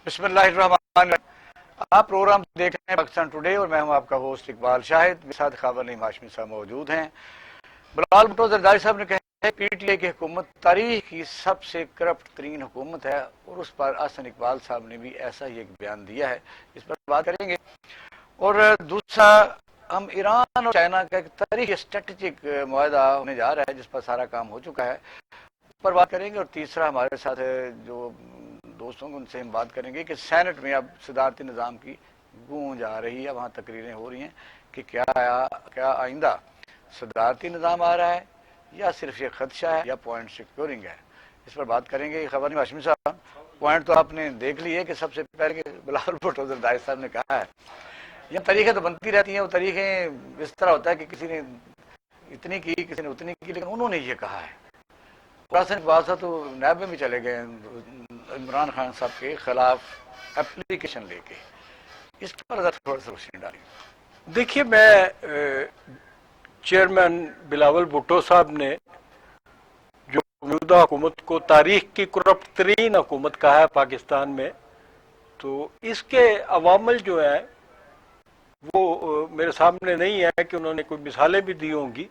بسم اللہ الرحمن الرحیم۔ آپ پروگرام دیکھ رہے ہیں پاکستان ٹوڈے اور میں ہوں آپ کا ہوسٹ اقبال شاہد، میرے ساتھ خاور نعیم ہاشمی صاحب موجود ہیں۔ بلال بھٹو زرداری صاحب نے کہا ہے پی ٹی آئی کی حکومت تاریخ کی سب سے کرپٹ ترین حکومت ہے، اور اس پر احسن اقبال صاحب نے بھی ایسا ہی ایک بیان دیا ہے، اس پر بات کریں گے۔ اور دوسرا، ہم ایران اور چائنا کا ایک تاریخی اسٹریٹجک معاہدہ ہونے جا رہا ہے جس پر سارا کام ہو چکا ہے، اس پر بات کریں گے۔ اور تیسرا، ہمارے ساتھ جو دوستوں کو ان سے ہم بات کریں گے کہ سینٹ میں اب صدارتی نظام کی گونج آ رہی ہے، وہاں تقریریں ہو رہی ہیں کہ کیا آئندہ صدارتی نظام آ رہا ہے یا صرف یہ خدشہ ہے یا پوائنٹ سیکیورنگ ہے، اس پر بات کریں گے۔ خبر نہیں ہاشمی صاحب، پوائنٹ تو آپ نے دیکھ لی ہے کہ سب سے پہلے کہ بلال بھٹو زرداری صاحب نے کہا ہے یہ تاریخیں تو بنتی رہتی ہیں، وہ تاریخیں اس طرح ہوتا ہے کہ کسی نے اتنی کی کسی نے اتنی کی، لیکن انہوں نے یہ کہا ہے۔ بات تو نیب میں بھی چلے گئے عمران خان صاحب کے خلاف اپلیکیشن لے کے، اس پر تھوڑا سا روشنی ڈالی۔ دیکھیے، میں چیئرمین بلاول بھٹو صاحب نے جو موجودہ حکومت کو تاریخ کی کرپٹ ترین حکومت کہا ہے پاکستان میں، تو اس کے عوامل جو ہیں وہ میرے سامنے نہیں ہے کہ انہوں نے کوئی مثالیں بھی دی ہوں گی۔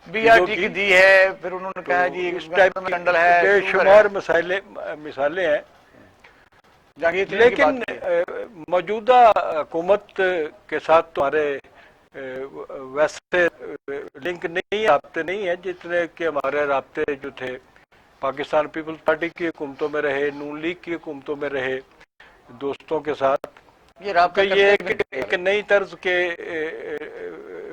بی آر ٹی کی دی ہے، پھر انہوں نے کہا جی اس ٹائپ کی بے شمار مثالیں ہیں، لیکن موجودہ حکومت کے ساتھ تمہارے ویسے لنک نہیں، رابطے نہیں ہیں جتنے کہ ہمارے رابطے جو تھے پاکستان پیپلز پارٹی کی حکومتوں میں رہے، نون لیگ کی حکومتوں میں رہے دوستوں کے ساتھ۔ یہ ایک نئی طرز کے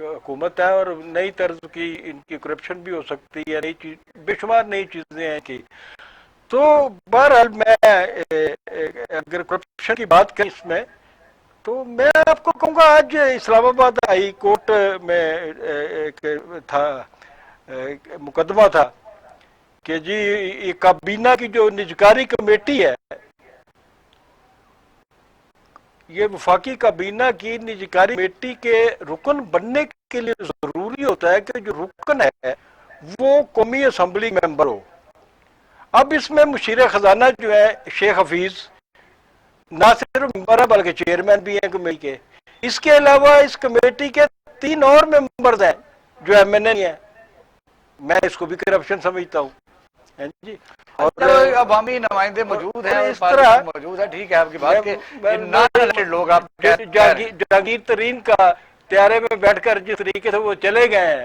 حکومت ہے اور نئی طرز کی ان کی کرپشن بھی ہو سکتی ہے، نئی چیز بے شمار نئی چیزیں ہیں کہ تو بہرحال میں اگر کرپشن کی بات کریں اس میں، تو میں آپ کو کہوں گا آج اسلام آباد ہائی کورٹ میں ایک تھا مقدمہ تھا کہ جی یہ کابینہ کی جو نجکاری کمیٹی ہے، یہ وفاقی کابینہ کی نجکاری کمیٹی کے رکن بننے کے لیے ضروری ہوتا ہے کہ جو رکن ہے وہ قومی اسمبلی ممبر ہو۔ اب اس میں مشیر خزانہ جو ہے شیخ حفیظ نہ صرف ممبر ہے بلکہ چیئرمین بھی ہیں کمیٹی کے۔ اس کے علاوہ اس کمیٹی کے 3 اور ممبرز ہیں جو ایم این اے ہیں۔ میں اس کو بھی کرپشن سمجھتا ہوں جی۔ اور عوامی نمائندے موجود ہیں، اس طرح موجود ہے، ٹھیک ہے آپ کی بات کہ لوگ آپ جہانگیر ترین کا طیارے میں بیٹھ کر جس طریقے سے وہ چلے گئے ہیں،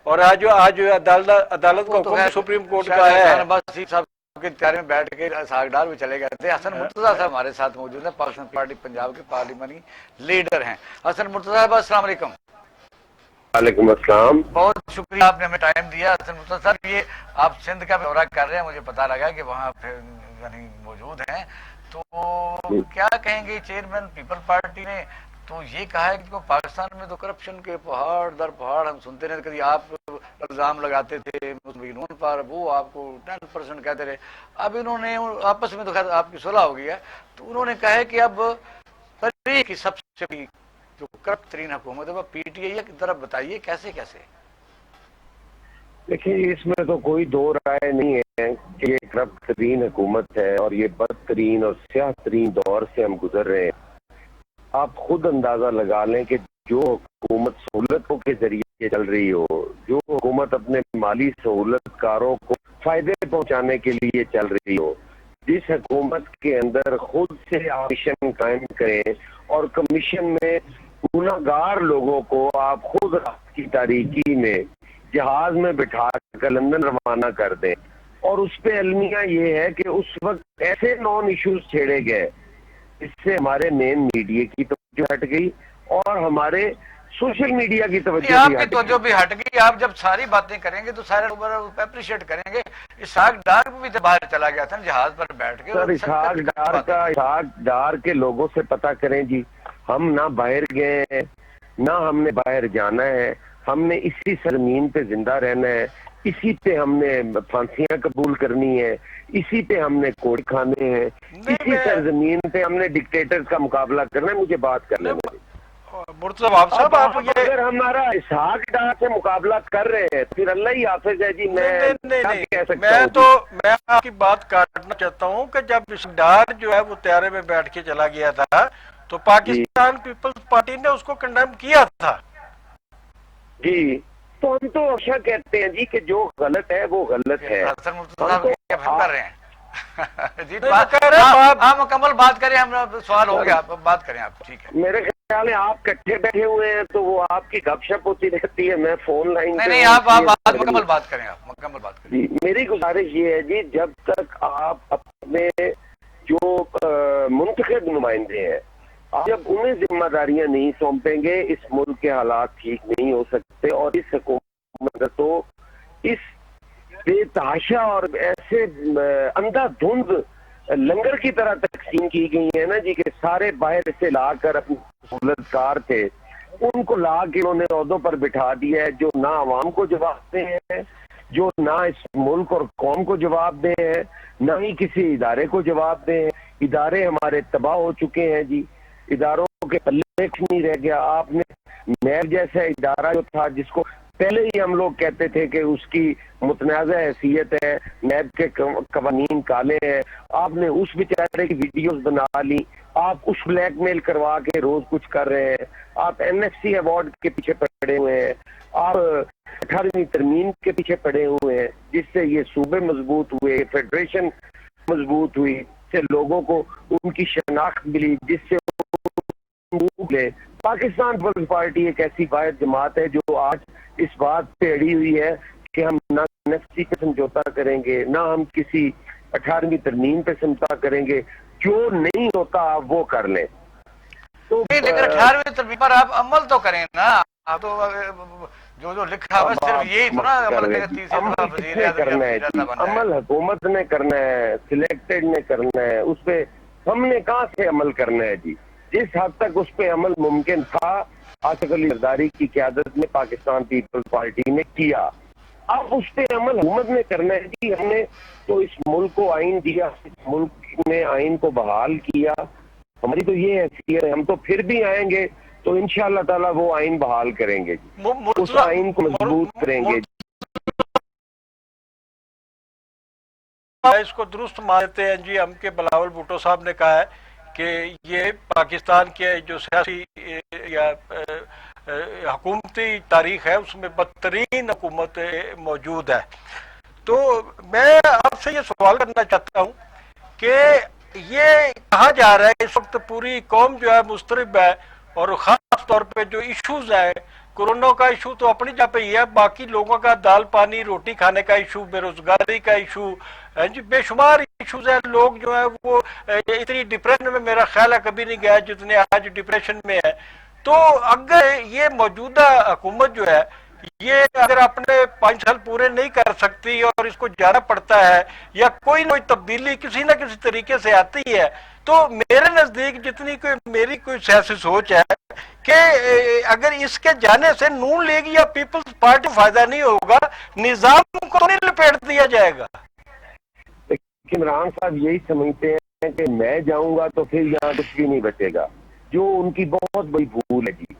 اور آج عدالت کا حکم سپریم کورٹ کا ہے کے طیارے میں بیٹھ کے ساگڈار میں چلے گئے تھے۔ حسن مرتضیٰ صاحب ہمارے ساتھ موجود ہیں، پاکستان پارٹی پنجاب کے پارلیمانی لیڈر ہیں۔ حسن مرتضیٰ صاحب السلام علیکم۔ وعلیکم السلام، بہت شکریہ آپ نے ہمیں ٹائم دیا۔ حسن مرتضیٰ صاحب، یہ آپ سندھ کا دورہ کر رہے ہیں، مجھے پتا لگا کہ وہاں پہ یعنی موجود ہیں، تو کیا کہیں گے؟ چیئرمین پیپل پارٹی نے تو یہ کہا ہے کہ پاکستان میں تو کرپشن کے پہاڑ در پہاڑ ہم سنتے رہے، کبھی آپ الزام لگاتے تھے مسلمین پر، وہ آپ کو 10% کہتے رہے، اب انہوں نے آپس میں تو خیر آپ کی صلح ہو گئی ہے، تو انہوں نے کہا ہے کہ اب تاریخ کی سب سے بڑی جو کرپٹ ترین حکومت ہے وہ پی ٹی آئی ہے، ذرا بتائیے کیسے کیسے؟ دیکھیے اس میں تو کوئی دو رائے نہیں ہے کہ یہ کرپٹ ترین حکومت ہے اور یہ بدترین اور سیاہ ترین دور سے ہم گزر رہے ہیں۔ آپ خود اندازہ لگا لیں کہ جو حکومت سہولتوں کے ذریعے چل رہی ہو، جو حکومت اپنے مالی سہولت کاروں کو فائدے پہنچانے کے لیے چل رہی ہو، جس حکومت کے اندر خود سے کمیشن قائم کریں اور کمیشن میں گناہ گار لوگوں کو آپ خود رات کی تاریکی میں جہاز میں بٹھا کر لندن روانہ کر دیں، اور اس پہ المیہ یہ ہے کہ اس وقت ایسے نان ایشوز چھیڑے گئے، اس سے ہمارے مین میڈیا کی توجہ ہٹ گئی اور ہمارے سوشل میڈیا کی توجہ بھی ہٹ گئی۔ آپ جب ساری باتیں کریں گے تو سارے لوگ اپریشیٹ کریں گے۔ اسحاق ڈار بھی باہر چلا گیا تھا جہاز پر بیٹھ کے۔ سر اسحاق ڈار کے لوگوں سے پتہ کریں جی، ہم نہ باہر گئے ہیں نہ ہم نے باہر جانا ہے، ہم نے اسی سرزمین پہ زندہ رہنا ہے، اسی پہ ہم نے پھانسیاں قبول کرنی ہے، اسی پہ ہم نے کوڑ کھانے ہیں، اسی سرزمین پہ ہم نے ڈکٹیٹر کا مقابلہ کرنا ہے۔ مجھے بات کرنے میں مرتضی وہاب صاحب آپ یہ اگر ہمارا اسحاق ڈار سے مقابلہ کر رہے ہیں پھر اللہ ہی حافظ ہے جی. میں کہہ سکتا ہوں میں آپ کی بات کاٹنا چاہتا ہوں کہ جب اس ڈار جو ہے وہ طیارے میں بیٹھ کے چلا گیا تھا تو پاکستان پیپلز پارٹی نے اس کو کنڈیم کیا تھا جی. تو ہم تو ہمیشہ کہتے ہیں جی کہ جو غلط ہے وہ غلط ہے. حسن مرتضی صاحب کیا فہم کر رہے ہیں؟ جی آپ مکمل بات کریں, ہم سوال ہو گیا, بات کریں آپ. ٹھیک ہے, میرے خیال ہے آپ کٹھے بیٹھے ہوئے ہیں تو وہ آپ کی گپ شپ ہوتی رہتی ہے, میں فون لائن نہیں آپ مکمل بات کریں, آپ مکمل بات کریں. جی. میری گزارش یہ ہے جی, جب تک آپ اپنے جو منتخب نمائندے ہیں آپ جب انہیں ذمہ داریاں نہیں سونپیں گے اس ملک کے حالات ٹھیک نہیں ہو سکتے. اور اس حکومت تو اس بے تحاشا اور ایسے اندھا دھند لنگر کی طرح تقسیم کی گئی ہے نا جی کہ سارے باہر سے لا کر اپنے سہولت کار تھے ان کو لا کے انہوں نے عہدوں پر بٹھا دیا ہے جو نہ عوام کو جواب دے ہیں, جو نہ اس ملک اور قوم کو جواب دے ہیں, نہ ہی کسی ادارے کو جواب دے ہیں. ادارے ہمارے تباہ ہو چکے ہیں جی, اداروں کے پلے کچھ نہیں رہ گیا. آپ نے نیب جیسا ادارہ جو تھا جس کو پہلے ہی ہم لوگ کہتے تھے کہ اس کی متنازع حیثیت ہے, نیب کے قوانین کالے ہیں, آپ نے اس بیچارے کی ویڈیوز بنا لی, آپ اس بلیک میل کروا کے روز کچھ کر رہے ہیں, آپ این ایف سی ایوارڈ کے پیچھے پڑے ہوئے ہیں, آپ 18ویں ترمیم کے پیچھے پڑے ہوئے ہیں جس سے یہ صوبے مضبوط ہوئے, فیڈریشن مضبوط ہوئی, سے لوگوں کو ان کی شناخت ملی جس سے پاکستان پیپلز پارٹی ایک ایسی واحد جماعت ہے جو آج اس بات پہ اڑی ہوئی ہے کہ ہم نہ نفسی پہ سمجھوتا کریں گے, نہ ہم کسی 18ویں ترمیم پہ سمجھوتا کریں گے, جو نہیں ہوتا آپ وہ کر لیں. تو لیکن 18ویں ترمیم پر آپ عمل تو کریں نا, آپ تو جو لکھا ہوا صرف یہی تو نا عمل کریں. عمل کس نے کرنا ہے جی, عمل حکومت نے کرنا ہے, سلیکٹڈ نے کرنا ہے, اس پہ ہم نے کہاں سے عمل کرنا ہے جی. جس حد تک اس پہ عمل ممکن تھا آصف علی زرداری کی قیادت میں پاکستان پیپلز پارٹی نے کیا, اب اس پہ عمل حکومت نے کرنا ہے جی. ہم نے تو اس ملک کو آئین دیا, اس ملک میں آئین کو بحال کیا, ہماری تو یہ حیثیت ہے, ہم تو پھر بھی آئیں گے تو انشاءاللہ تعالی وہ آئین بحال کریں گے جی, اس آئین کو مضبوط کریں گے. اس کو درست مانتے ہیں جی ہم کے بلاول بھٹو صاحب نے کہا ہے کہ یہ پاکستان کے جو سیاسی یا حکومتی تاریخ ہے اس میں بدترین حکومت موجود ہے. تو میں آپ سے یہ سوال کرنا چاہتا ہوں کہ یہ کہا جا رہا ہے اس وقت پوری قوم جو ہے مضطرب ہے, اور خاص طور پہ جو ایشوز ہیں, کورونا کا ایشو تو اپنی جگہ پہ ہی ہے, باقی لوگوں کا دال پانی روٹی کھانے کا ایشو, بے روزگاری کا ایشو, جی بے شمار ایشوز ہیں. لوگ جو ہیں وہ اتنی ڈپریشن میں میرا خیال ہے کبھی نہیں گیا جتنے آج ڈپریشن میں ہے. تو اگر یہ موجودہ حکومت جو ہے یہ اگر اپنے 5 سال پورے نہیں کر سکتی اور اس کو جانا پڑتا ہے یا کوئی نہ کوئی تبدیلی کسی نہ کسی طریقے سے آتی ہے, تو میرے نزدیک جتنی میری کوئی سیاسی سوچ ہے کہ اگر اس کے جانے سے نون لیگ یا پیپلز پارٹی فائدہ نہیں ہوگا, نظام کو نہیں لپیٹ دیا جائے گا. لیکن عمران صاحب یہی سمجھتے ہیں کہ میں جاؤں گا تو پھر یہاں کچھ بھی نہیں بچے گا, جو ان کی بہت بڑی بھول ہے جی.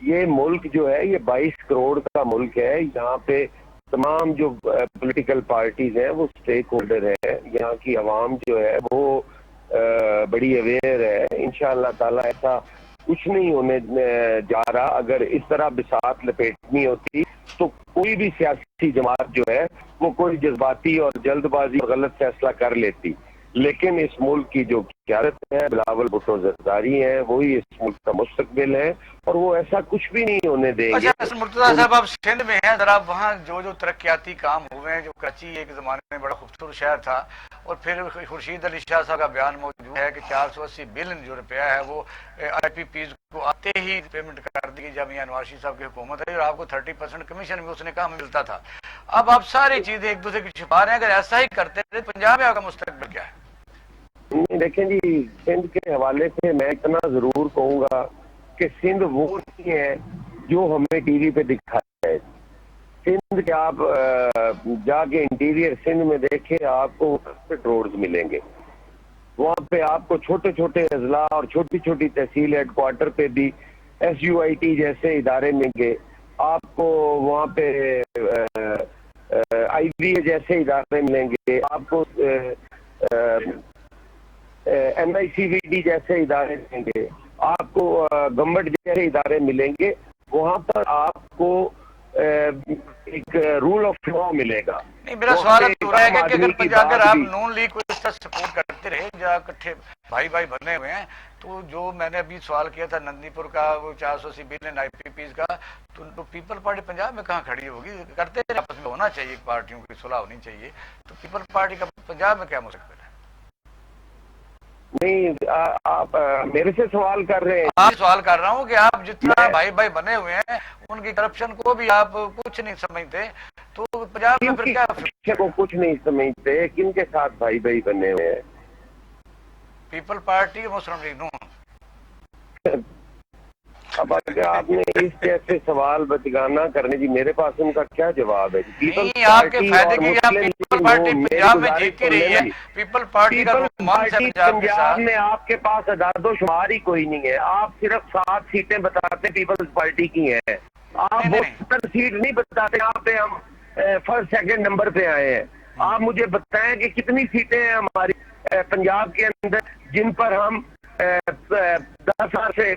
یہ ملک جو ہے یہ 22 کروڑ کا ملک ہے, یہاں پہ تمام جو پولیٹیکل پارٹیز ہیں وہ سٹیک ہولڈر ہیں, یہاں کی عوام جو ہے وہ بڑی اویئر ہے. انشاءاللہ تعالی ایسا کچھ نہیں ہونے جا رہا. اگر اس طرح بساط لپیٹنی ہوتی تو کوئی بھی سیاسی جماعت جو ہے وہ کوئی جذباتی اور جلد بازی اور غلط فیصلہ کر لیتی, لیکن اس ملک کی جو قیادت ہے بلاول بھٹو زرداری ہیں, وہی اس ملک کا مستقبل ہے, اور وہ ایسا کچھ بھی نہیں ہونے دیں گے. اچھا مرتضی صاحب آپ سندھ میں ہیں, ذرا وہاں جو ترقیاتی کام ہوئے ہیں, جو کراچی ایک زمانے میں بڑا خوبصورت شہر تھا, اور پھر خورشید علی شاہ صاحب کا بیان موجود ہے کہ 480 بلین جو روپیہ ہے وہ آئی پی پیز کو آتے ہی پیمنٹ کر دی جب میاں نواز شریف صاحب کی حکومت ہے, اور آپ کو 30% کمیشن بھی اس نے کہا ملتا تھا. اب آپ ساری چیزیں ایک دوسرے کی چھپا رہے ہیں, اگر ایسا ہی کرتے رہے پنجاب میں آپ کا مستقبل کیا ہے؟ دیکھیں جی, سندھ کے حوالے سے میں اتنا ضرور کہوں گا کہ سندھ وہ نہیں ہے جو ہمیں ٹی وی پہ دکھایا ہے. سندھ کے آپ جا کے انٹیریئر سندھ میں دیکھیں, آپ کو روڈز ملیں گے, وہاں پہ آپ کو چھوٹے چھوٹے اضلاع اور چھوٹی چھوٹی تحصیل ہیڈ کوارٹر پہ بھی SUIT جیسے ادارے ملیں گے آپ کو، وہاں پہ IVA جیسے ادارے ملیں گے آپ کو، NICVD جیسے ادارے ملیں گے آپ کو، گورنمنٹ جیسے ادارے ملیں گے. وہاں پر آپ کو ایک رول آف لا ملے گا. نہیں، میرا سوال تو رہا ہے کہ اگر آپ نون لیگ کو اس طرح سپورٹ کرتے رہے جہاں کٹھے بھائی بھائی بنے ہوئے ہیں، تو جو میں نے ابھی سوال کیا تھا نندی پور کا، وہ 480 بلین IPPs کا، تو پیپل پارٹی پنجاب میں کہاں کھڑی ہوگی؟ کرتے آپس میں ہونا چاہیے، پارٹیوں کی صلح ہونی چاہیے، تو پیپل پارٹی کا پنجاب میں کیا مستقبل ہے؟ نہیں، آپ میرے سے سوال کر رہے ہیں. آپ سوال کر رہا ہوں کہ آپ جتنا بھائی بھائی بنے ہوئے ہیں ان کی کرپشن کو بھی آپ کچھ نہیں سمجھتے، تو پنجاب میں پھر کیا کو کچھ نہیں سمجھتے؟ کن کے ساتھ بھائی بھائی بنے ہوئے ہیں؟ پیپل پارٹی مسلم لیگ نون. اب اگر آپ نے اس جیسے سوال بچگانہ کرنے جی، میرے پاس ان کا کیا جواب ہے؟ نہیں، آپ کے فائدے کے لیے پیپل پارٹی پنجاب میں جیتتی رہی ہے، پیپل پارٹی کا رومانس ہے پنجاب کے ساتھ. میں آپ کے پاس اعداد و شمار ہی کوئی نہیں ہے، آپ صرف 7 سیٹیں بتاتے پیپلز پارٹی کی ہیں، آپ 72 سیٹ نہیں بتاتے. یہاں پہ ہم فرسٹ سیکنڈ نمبر پہ آئے ہیں. آپ مجھے بتائیں کہ کتنی سیٹیں ہیں ہماری پنجاب کے اندر جن پر ہم 10,000 سے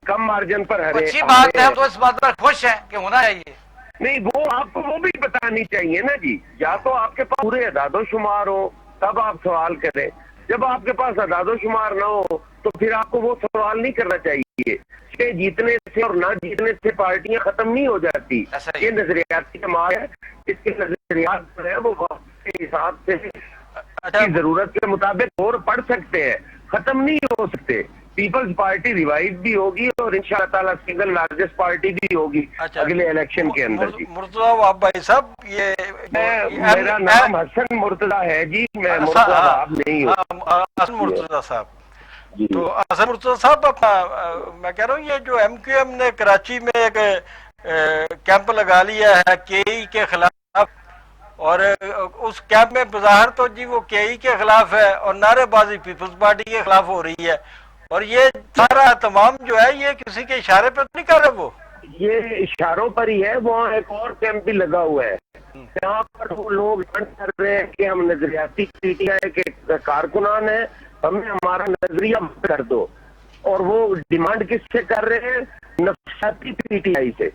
کم مارجن پر اچھی بات ہے، ہم تو اس بات پر خوش ہیں کہ ہونا چاہیے. نہیں، وہ آپ کو وہ بھی بتانی چاہیے نا جی. یا تو آپ کے پاس پورے اعداد و شمار ہو تب آپ سوال کریں. جب آپ کے پاس اعداد و شمار نہ ہو تو پھر آپ کو وہ سوال نہیں کرنا چاہیے. کہ جیتنے سے اور نہ جیتنے سے پارٹیاں ختم نہیں ہو جاتی. یہ نظریاتی جماعت ہے، اس کے نظریات جو ہے وہ وقت کے حساب سے کی ضرورت کے مطابق اور پڑھ سکتے ہیں، ختم نہیں ہو سکتے. پیپلز پارٹی ریوائو بھی ہوگی اور انشاءاللہ تعالیٰ سنگل لارجسٹ پارٹی بھی ہوگی اگلے الیکشن کے اندر. جی مرتضیٰ وہاب بھائی صاحب، یہ میرا نام حسن مرتضیٰ ہے جی، میں مرتضیٰ وہاب نہیں ہوں. حسن مرتضیٰ صاحب. جی تو حسن مرتضیٰ صاحب، میں کہہ رہا ہوں یہ جو MQM نے کراچی میں ایک کیمپ لگا لیا ہے KE کے خلاف، اور اس کیمپ میں بظاہر تو جی وہ KE کے خلاف ہے اور نعرے بازی پیپلز پارٹی کے خلاف ہو رہی ہے، اور یہ سارا تمام جو ہے یہ کسی کے اشارے پہ نہیں کر رہے. وہ یہ اشاروں پر ہی ہے. وہاں ایک اور کیمپ بھی لگا ہوا ہے جہاں پر وہ لوگ کر رہے ہیں کہ ہم نظریاتی PTI کے کارکنان ہیں، ہمیں ہمارا نظریہ کر دو. اور وہ ڈیمانڈ کس سے کر رہے ہیں؟ نفسیاتی PTI سے.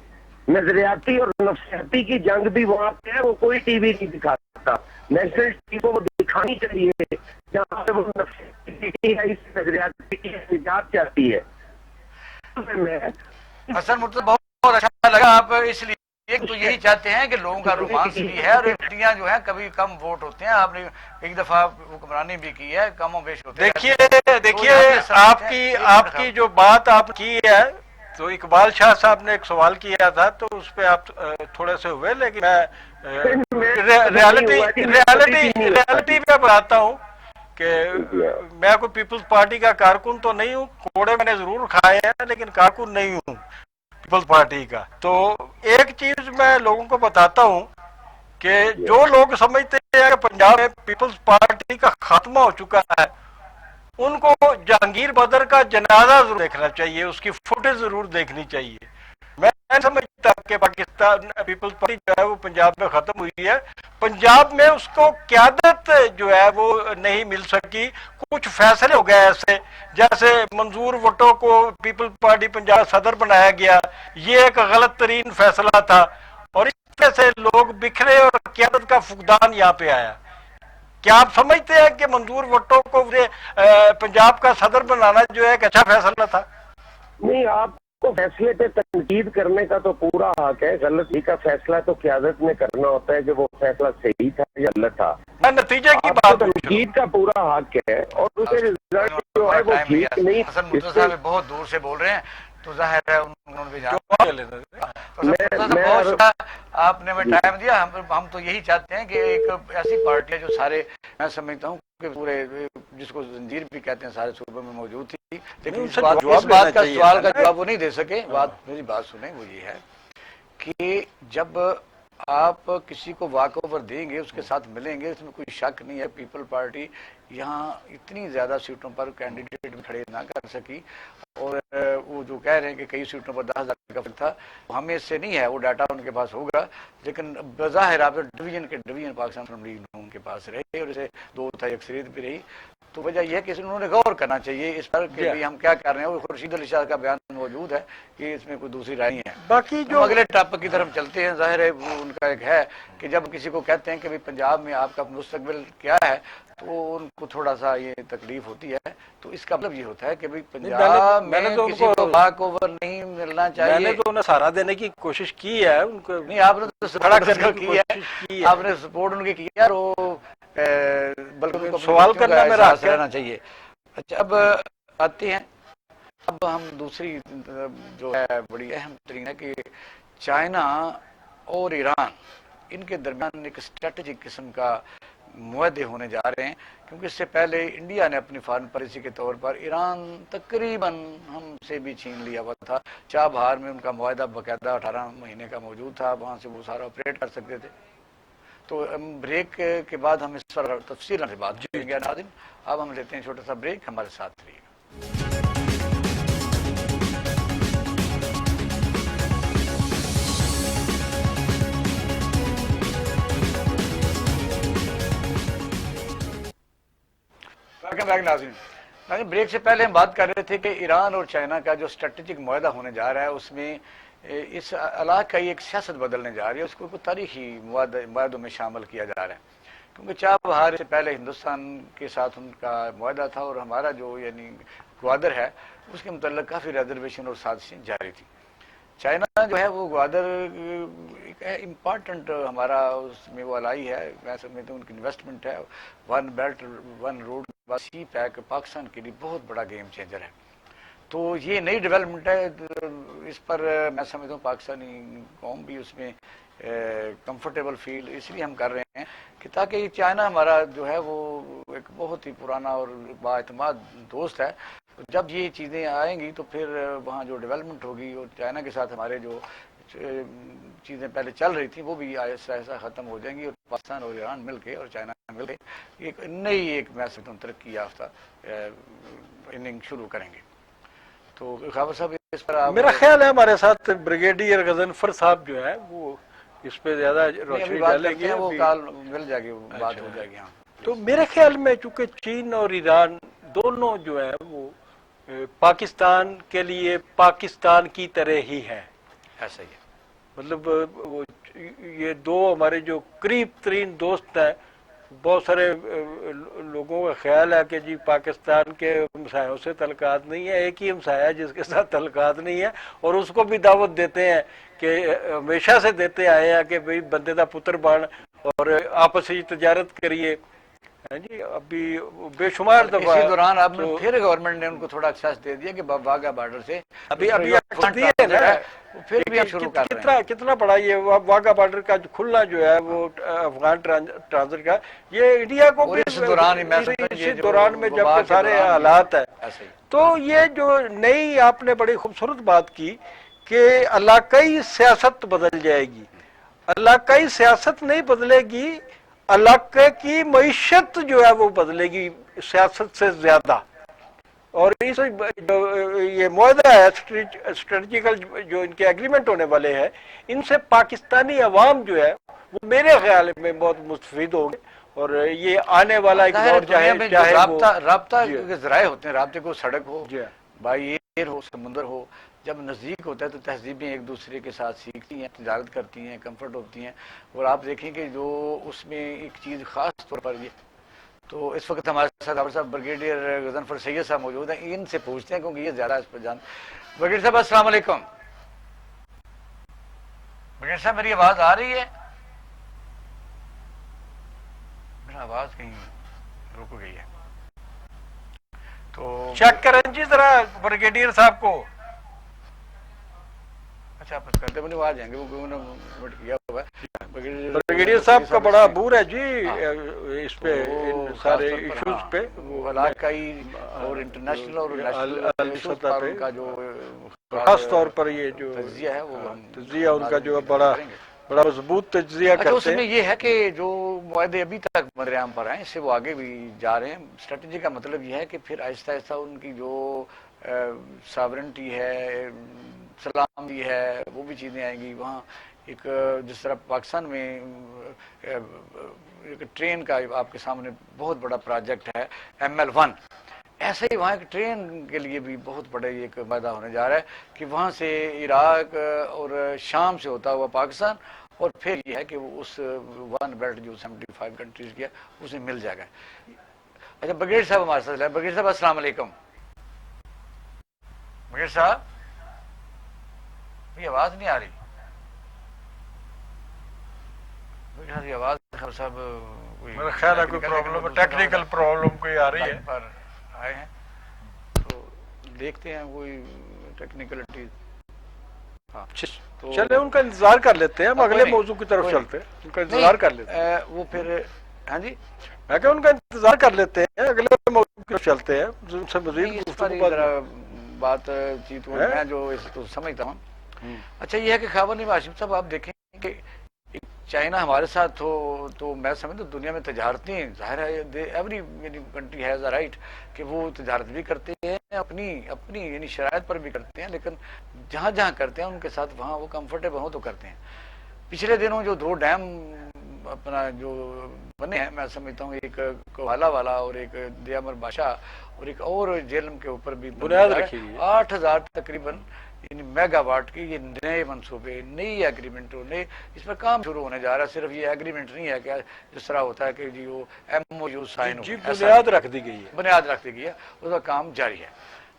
نظریاتی اور نفسیاتی کی جنگ بھی وہاں پہ ہے. وہ کوئی ٹی وی نہیں دکھاتا. نیشنل ٹی وی کو وہ دکھانی چاہیے جہاں پہ وہ نفسیاتی PTI سے نظریاتی PTI نجات چاہتی ہے. حسن مرتضیٰ بہت اچھا لگا. آپ اس لیے ایک تو یہی چاہتے ہیں کہ لوگوں کا رومانس بھی ہے، اور پارٹیاں جو ہیں کبھی کم ووٹ ہوتے ہیں. آپ نے ایک دفعہ حکمرانی بھی کی ہے، کم و بیش ہوتے ہیں. دیکھیے آپ کی جو بات آپ کی ہے، تو اقبال شاہ صاحب نے ایک سوال کیا تھا تو اس پہ آپ تھوڑے سے ہوئے، لیکن میں ریالٹی میں بتاتا ہوں کہ میں کوئی پیپلز پارٹی کا کارکن تو نہیں ہوں. کوڑے میں نے ضرور کھائے ہیں لیکن کارکن نہیں ہوں پیپلز پارٹی کا. تو ایک چیز میں لوگوں کو بتاتا ہوں کہ جو لوگ سمجھتے ہیں کہ پنجاب میں پیپلز پارٹی کا خاتمہ ہو چکا ہے، ان کو جہانگیر بدر کا جنازہ ضرور دیکھنا چاہیے، اس کی فوٹیج ضرور دیکھنی چاہیے. میں سمجھتا کہ پاکستان پیپلز پارٹی جو ہے وہ پنجاب میں ختم ہوئی ہے. پنجاب میں اس کو قیادت جو ہے وہ نہیں مل سکی. کچھ فیصلے ہو گئے ایسے، جیسے منظور وٹو کو پیپلز پارٹی پنجاب صدر بنایا گیا، یہ ایک غلط ترین فیصلہ تھا، اور اس طرح سے لوگ بکھرے اور قیادت کا فقدان یہاں پہ آیا. کیا آپ سمجھتے ہیں کہ منظور وٹو کو پنجاب کا صدر بنانا جو ہے ایک اچھا فیصلہ تھا؟ نہیں، آپ کو فیصلے پہ تنقید کرنے کا تو پورا حق ہے. غلطی کا فیصلہ تو قیادت میں کرنا ہوتا ہے کہ وہ فیصلہ صحیح تھا یا غلط تھا. میں نتیجے کی آپ کو تنقید کا پورا حق ہے، اور اسے رزلٹ جو ہے وہ ٹھیک نہیں. حسن مرتضیٰ صاحب بہت دور سے بول رہے ہیں تو ظاہر ہے انہوں نے بھی بہت شکریہ آپ نے ہمیں ٹائم دیا. ہم تو یہی چاہتے ہیں کہ ایک ایسی پارٹی ہے جو سارے، میں سمجھتا ہوں کہ پورے جس کو زنجیر بھی کہتے ہیں، سارے صوبے میں موجود تھی، لیکن اس بات کا سوال کا جواب وہ نہیں دے سکے. میری بات سنیں، وہ یہ ہے کہ جب آپ کسی کو واک اوور دیں گے، اس کے ساتھ ملیں گے، اس میں کوئی شک نہیں ہے پیپل پارٹی یہاں اتنی زیادہ سیٹوں پر کینڈیڈیٹ بھی کھڑے نہ کر سکی، اور وہ جو کہہ رہے ہیں کہ کئی سیٹوں پر 10,000 کا فرق تھا، ہمیں اس سے نہیں ہے، وہ ڈاٹا ان کے پاس ہوگا، لیکن بظاہر آپ ڈویژن کے ڈویژن پاکستان مسلم لیگ ان کے پاس رہے اور اسے 2 اکثریت بھی رہی. تو وجہ یہ ہے کہ انہوں نے غور کرنا چاہیے اس پر کہ ہم کیا کر رہے ہیں. خورشید علی شاہ کا بیان موجود ہے کہ اس میں کوئی دوسری رائے نہیں ہے. باقی جو اگلے ٹاپک کی طرف چلتے ہیں، ظاہر ہے وہ ان کا ایک ہے کہ جب کسی کو کہتے ہیں کہ پنجاب میں آپ کا مستقبل کیا ہے تو ان کو تھوڑا سا یہ تکلیف ہوتی ہے. تو اس کا مطلب یہ ہوتا ہے کہ پنجاب میں کسی کو واک اوور نہیں ملنا چاہیے. میں نے تو انہیں سہارا دینے کی کوشش کی ہے ان کو. نہیں، آپ نے تو سپورٹ کی ہے، آپ نے سپورٹ ان کی کیا اور وہ بلکہ سوال کرنا میرا حق رہنا چاہیے. اچھا، اب آتے ہیں، اب ہم دوسری جو ہے بڑی اہم ترین ہے کہ چائنا اور ایران ان کے درمیان ایک اسٹریٹجک قسم کا معاہدے ہونے جا رہے ہیں، کیونکہ اس سے پہلے انڈیا نے اپنی فارن پالیسی کے طور پر ایران تقریباً ہم سے بھی چھین لیا ہوا تھا. چابہار میں ان کا معاہدہ باقاعدہ 18 مہینے کا موجود تھا، وہاں سے وہ سارا آپریٹ کر سکتے تھے. تو بریک کے بعد ہم اس پر تفصیل سے بات کریں گے. ناظرین، اب ہم لیتے ہیں چھوٹا سا بریک، ہمارے ساتھ رہیے. ناظرین، بریک سے پہلے ہم بات کر رہے تھے کہ ایران اور چائنا کا جو اسٹریٹجک معاہدہ ہونے جا رہا ہے اس میں اس علاقے کی ایک سیاست بدلنے جا رہی ہے، اس کو کوئی تاریخی معاہدوں میں شامل کیا جا رہا ہے. کیونکہ چابہار سے پہلے ہندوستان کے ساتھ ان کا معاہدہ تھا اور ہمارا جو یعنی گوادر ہے اس کے متعلق کافی ریزرویشن اور سازشیں جاری تھی. چائنا جو ہے وہ گوادر ایک امپارٹنٹ ہمارا اس میں وہ الائی ہے، میں سمجھتا ہوں ان کی انویسٹمنٹ ہے. 1 بیلٹ 1 روڈ سی پیک پاکستان کے لیے بہت بڑا گیم چینجر ہے. تو یہ نئی ڈیولپمنٹ ہے، اس پر میں سمجھتا ہوں پاکستانی قوم بھی اس میں کمفرٹیبل فیل اس لیے ہم کر رہے ہیں کہ تاکہ یہ چائنا ہمارا جو ہے وہ ایک بہت ہی پرانا اور با اعتماد دوست ہے. جب یہ چیزیں آئیں گی تو پھر وہاں جو ڈیولپمنٹ ہوگی اور چائنا کے ساتھ ہمارے جو چیزیں پہلے چل رہی تھیں وہ بھی ایسا ایسا ختم ہو جائیں گی اور پاکستان اور ایران مل کے اور چائنا مل کے ایک نئی ایک میں سمجھتا ہوں ترقی یافتہ اننگ شروع کریں گے. تو خاور صاحب اس پر میرا خیال ہے ہمارے ساتھ بریگیڈیئر غضنفر صاحب جو ہیں وہ اس پہ زیادہ روشنی ڈالیں گے. وہ کال مل جائے گی، بات ہو جائے گی. ہاں، تو میرے خیال میں چونکہ چین اور ایران دونوں جو ہیں وہ پاکستان کے لیے پاکستان کی طرح ہی ہیں. ایسا ہی ہے. مطلب وہ یہ دو ہمارے جو قریب ترین دوست ہیں. بہت سارے لوگوں کا خیال ہے کہ جی پاکستان کے ہمسایوں سے تعلقات نہیں ہے، ایک ہی ہمسایہ ہے جس کے ساتھ تعلقات نہیں ہے اور اس کو بھی دعوت دیتے ہیں کہ ہمیشہ سے دیتے آئے ہیں کہ بھئی بندے دا پتر بن اور آپسی تجارت کریے. جی ابھی بے شمار دفعہ اسی دوران اب پھر گورنمنٹ نے ان کو تھوڑا ایکسیس دے دیا کہ واگا بارڈر سے ابھی پھر بھی شروع کر رہے ہیں. کتنا بڑا یہ واگا بارڈر کا کھلنا جو ہے وہ افغان ٹرانزٹ کا، یہ انڈیا کو بھی اسی دوران میں جب کہ سارے حالات ہیں. تو یہ جو نئی آپ نے بڑی خوبصورت بات کی کہ علاقائی سیاست بدل جائے گی. علاقائی سیاست نہیں بدلے گی، علاقے کی معیشت جو ہے وہ بدلے گی سیاست سے زیادہ. اور اس یہ معاہدہ ہے اسٹریٹجیکل جو ان کے ایگریمنٹ ہونے والے ہیں، ان سے پاکستانی عوام جو ہے وہ میرے خیال میں بہت مستفید ہوگی. اور یہ آنے والا ایک دور چاہے رابطہ کے ذرائع ہوتے ہیں، رابطے کو سڑک ہو، بائی ایئر ہو، سمندر ہو، جب نزدیک ہوتا ہے تو تہذیبیں ایک دوسرے کے ساتھ سیکھتی ہیں، تجارت کرتی ہیں، کمفرٹ ہوتی ہیں. اور آپ دیکھیں کہ جو اس میں ایک چیز خاص طور پر یہ تو اس وقت ہمارے ساتھ عمر صاحب بریگیڈیئر غضنفر سید صاحب موجود ہیں. ان سے پوچھتے ہیں کیونکہ یہ زیادہ اس پر جان. بریگیڈیئر صاحب السلام علیکم. بریگیڈیئر صاحب میری آواز آ رہی ہے؟ میرا آواز کہیں رک گئی ہے تو چیک کریں جی ذرا بریگیڈیئر صاحب کو. اچھا آپ کرتے بنے آ جائیں گے، وہ نوٹ کیا ہوا ہے. بریگیڈیئر صاحب کا بڑا عبور ہے جی اس پہ سارے ایشوز پہ، وہ علاقائی اور انٹرنیشنل اور نیشنل پر کا جو خاص طور پر یہ جو تجزیہ ہے وہ تجزیہ ان کا جو بڑا مضبوط تجزیہ کرتے ہیں. اس میں یہ ہے کہ جو معاہدے ابھی تک مدر عام پر ہیں اس سے وہ آگے بھی جا رہے ہیں. اسٹریٹجی کا مطلب یہ ہے کہ پھر آہستہ آہستہ ان کی جو ساورنٹی ہے، سلام ہے، وہ بھی چیزیں آئیں گی وہاں. ایک جس طرح پاکستان میں ایک ٹرین کا آپ کے سامنے بہت بڑا پروجیکٹ ہے ML1، ایسے ہی وہاں ایک ٹرین کے لیے بھی بہت بڑے ایک میدان ہونے جا رہا ہے کہ وہاں سے عراق اور شام سے ہوتا ہوا پاکستان، اور پھر یہ ہے کہ وہ اس ون بیلٹ جو 75 کنٹریز کی ہے اسے مل جائے گا. اچھا بگیڑ صاحب ہمارے ساتھ ہے. بگیڑ صاحب السلام علیکم. بگیڑ صاحب آواز نہیں آ رہی. آواز صاحب میرا خیال ہے کوئی پرابلم، ٹیکنیکل پرابلم کوئی آ رہی ہے. پر آئے ہیں تو دیکھتے ہیں کوئی ٹیکنیکلٹی. ہاں تو چلے ان کا انتظار کر لیتے ہیں، ہم اگلے موضوع کی طرف چلتے ہیں. ان کا انتظار کر لیتے ہیں. وہ پھر ہاں جی میں کہ ان کا انتظار کر لیتے ہیں، اگلے موضوع کی طرف چلتے ہیں. ان سے مزید اس پر بات چیت میں جو اس کو سمجھتا ہوں. اچھا یہ ہے کہ خاور نعیم ہاشم صاحب آپ دیکھیں کہ چائنا ہمارے ساتھ ہو تو میں سمجھتا ہوں دنیا میں تجارتیں ظاہر ہے every country has a right کہ وہ تجارت بھی کرتے ہیں اپنی یعنی شرائط پر بھی کرتے ہیں، لیکن جہاں جہاں کرتے ہیں ان کے ساتھ وہاں وہ کمفرٹیبل ہوں تو کرتے ہیں. پچھلے دنوں جو 2 ڈیم اپنا جو بنے ہیں میں سمجھتا ہوں ایک کوہالا والا اور ایک دیامر بادشاہ اور ایک اور جیلم کے اوپر بھی بنیاد رکھی گئی 8,000 تقریباً یعنی میگا واٹ کی یہ نئے منصوبے، نئی ایگریمنٹوں، نئے اس پر کام شروع ہونے جا رہا ہے. صرف یہ ایگریمنٹ نہیں ہے کہ جس طرح ہوتا ہے کہ جی وہ MOU سائن ہو، بنیاد رکھ دی گئی ہے، بنیاد رکھ دی گئی ہے، اس کا کام جاری ہے.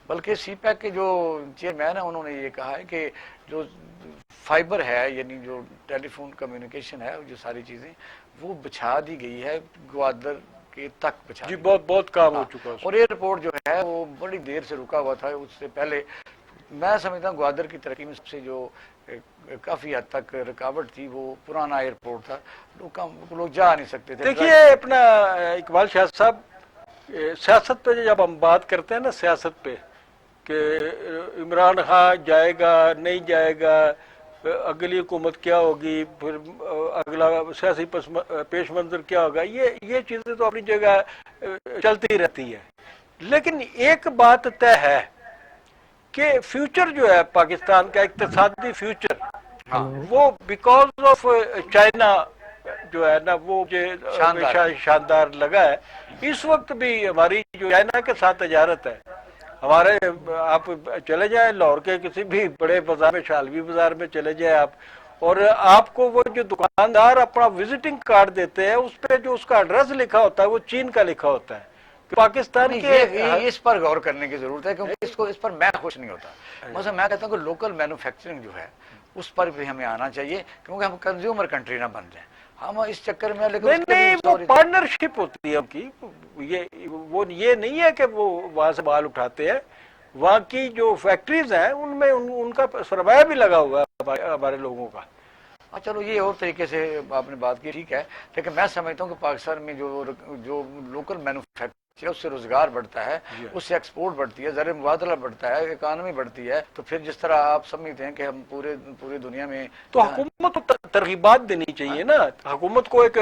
بلکہ سی پیک کے جو چیئرمین ہیں انہوں نے یہ کہا ہے کہ جو فائبر ہے یعنی جو ٹیلی فون کمیونیکیشن ہے جو ساری چیزیں وہ بچھا دی گئی ہے گوادر کے تک بچھا جی بہت کام ہو چکا ہے. اور ایئرپورٹ جو ہے وہ بڑی دیر سے رکا ہوا تھا. اس سے پہلے میں سمجھتا ہوں گوادر کی ترقی میں سب سے جو کافی حد تک رکاوٹ تھی وہ پرانا ایئرپورٹ تھا، لوگ جا نہیں سکتے تھے. دیکھیے اپنا اقبال شاہ صاحب، سیاست پہ جب ہم بات کرتے ہیں نا، سیاست پہ کہ عمران خان جائے گا نہیں جائے گا، اگلی حکومت کیا ہوگی، پھر اگلا سیاسی پیش منظر کیا ہوگا، یہ چیزیں تو اپنی جگہ چلتی رہتی ہے. لیکن ایک بات طے ہے کہ فیوچر جو ہے پاکستان کا اقتصادی فیوچر وہ بیکاز آف چائنا جو ہے نا وہ شاندار لگا ہے. اس وقت بھی ہماری جو چائنا کے ساتھ تجارت ہے، ہمارے آپ چلے جائیں لاہور کے کسی بھی بڑے بازار میں، شالوی بازار میں چلے جائیں آپ، اور آپ کو وہ جو دکاندار اپنا وزٹنگ کارڈ دیتے ہیں اس پہ جو اس کا ایڈریس لکھا ہوتا ہے وہ چین کا لکھا ہوتا ہے. پاکستان کے اس پر غور کرنے کی ضرورت ہے کیونکہ اس پر میں خوش نہیں ہوتا. مثلا میں کہتا ہوں کہ لوکل مینوفیکچرنگ جو ہے اس پر بھی ہمیں آنا چاہیے کیونکہ ہم کنزیومر کنٹری نہ بن جائیں ہم اس چکر میں. لیکن نہیں وہ پارٹنرشپ ہوتی ہے ان کی، یہ نہیں ہے کہ وہ وہاں سے مال اٹھاتے ہیں، وہاں کی جو فیکٹریز ہیں ان میں ان کا سرمایہ بھی لگا ہوا ہے ہمارے لوگوں کا. چلو یہ اور طریقے سے آپ نے بات کی ٹھیک ہے، لیکن میں سمجھتا ہوں کہ پاکستان میں جو لوکل مینوفیکچر اس سے روزگار بڑھتا ہے، اس سے ایکسپورٹ بڑھتی ہے، زر مبادلہ بڑھتا ہے، اکانومی بڑھتی ہے. تو پھر جس طرح آپ سمجھتے ہیں کہ ہم پوری دنیا میں تو حکومت کو ترغیبات دینی چاہیے نا، حکومت کو ایک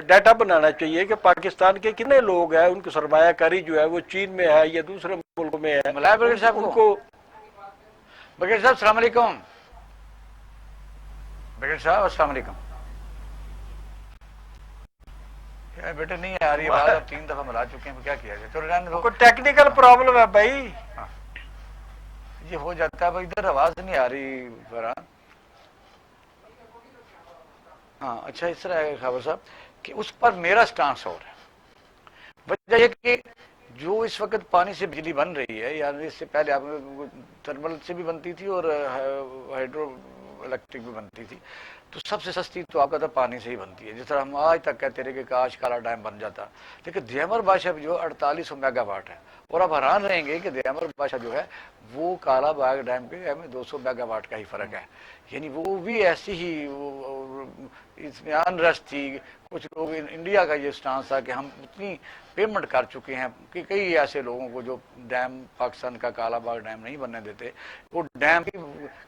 ڈیٹا بنانا چاہیے کہ پاکستان کے کتنے لوگ ہیں، ان کی سرمایہ کاری جو ہے وہ چین میں ہے یا دوسرے ملکوں میں ہے. ملائے بگیڑ صاحب کو بگیڑ صاحب السلام علیکم. بگیڑ صاحب السلام علیکم. بیٹے نہیں آ رہی ہے بات، اب 3 دفعہ ملا چکے ہیں، کیا کیا جائے. چلو رہنے دو، کوئی ٹیکنیکل پرابلم ہے بھائی، یہ ہو جاتا ہے. ادھر آواز نہیں آ رہی فرحان. ہاں اچھا اس طرح ہے خاور صاحب کہ اس پر میرا سٹانس اور ہے. وجہ یہ کہ جو اس وقت پانی سے بجلی بن رہی ہے، یعنی اس سے پہلے آپ تھرمل سے بھی بنتی تھی اور ہائیڈرو الیکٹرک بھی بنتی تھی، تو سب سے سستی تو آپ کا پانی سے ہی بنتی ہے. جس طرح ہم آج تک کہتے رہے کہ کاش کالا ڈیم بن جاتا، لیکن دیامر بادشاہ جو 4800 میگا واٹ ہے، اور آپ حیران رہیں گے کہ دیامر بادشاہ جو ہے وہ کالا باغ ڈیم کے ہمیں 200 میگا واٹ کا ہی فرق ہے. یعنی وہ بھی ایسی ہی اس میں انرسٹ تھی. کچھ لوگ انڈیا کا یہ سٹانس تھا کہ ہم اتنی پیمنٹ کر چکے ہیں کہ کئی ایسے لوگوں کو جو ڈیم پاکستان کا کالا باغ ڈیم نہیں بننے دیتے، وہ ڈیم کی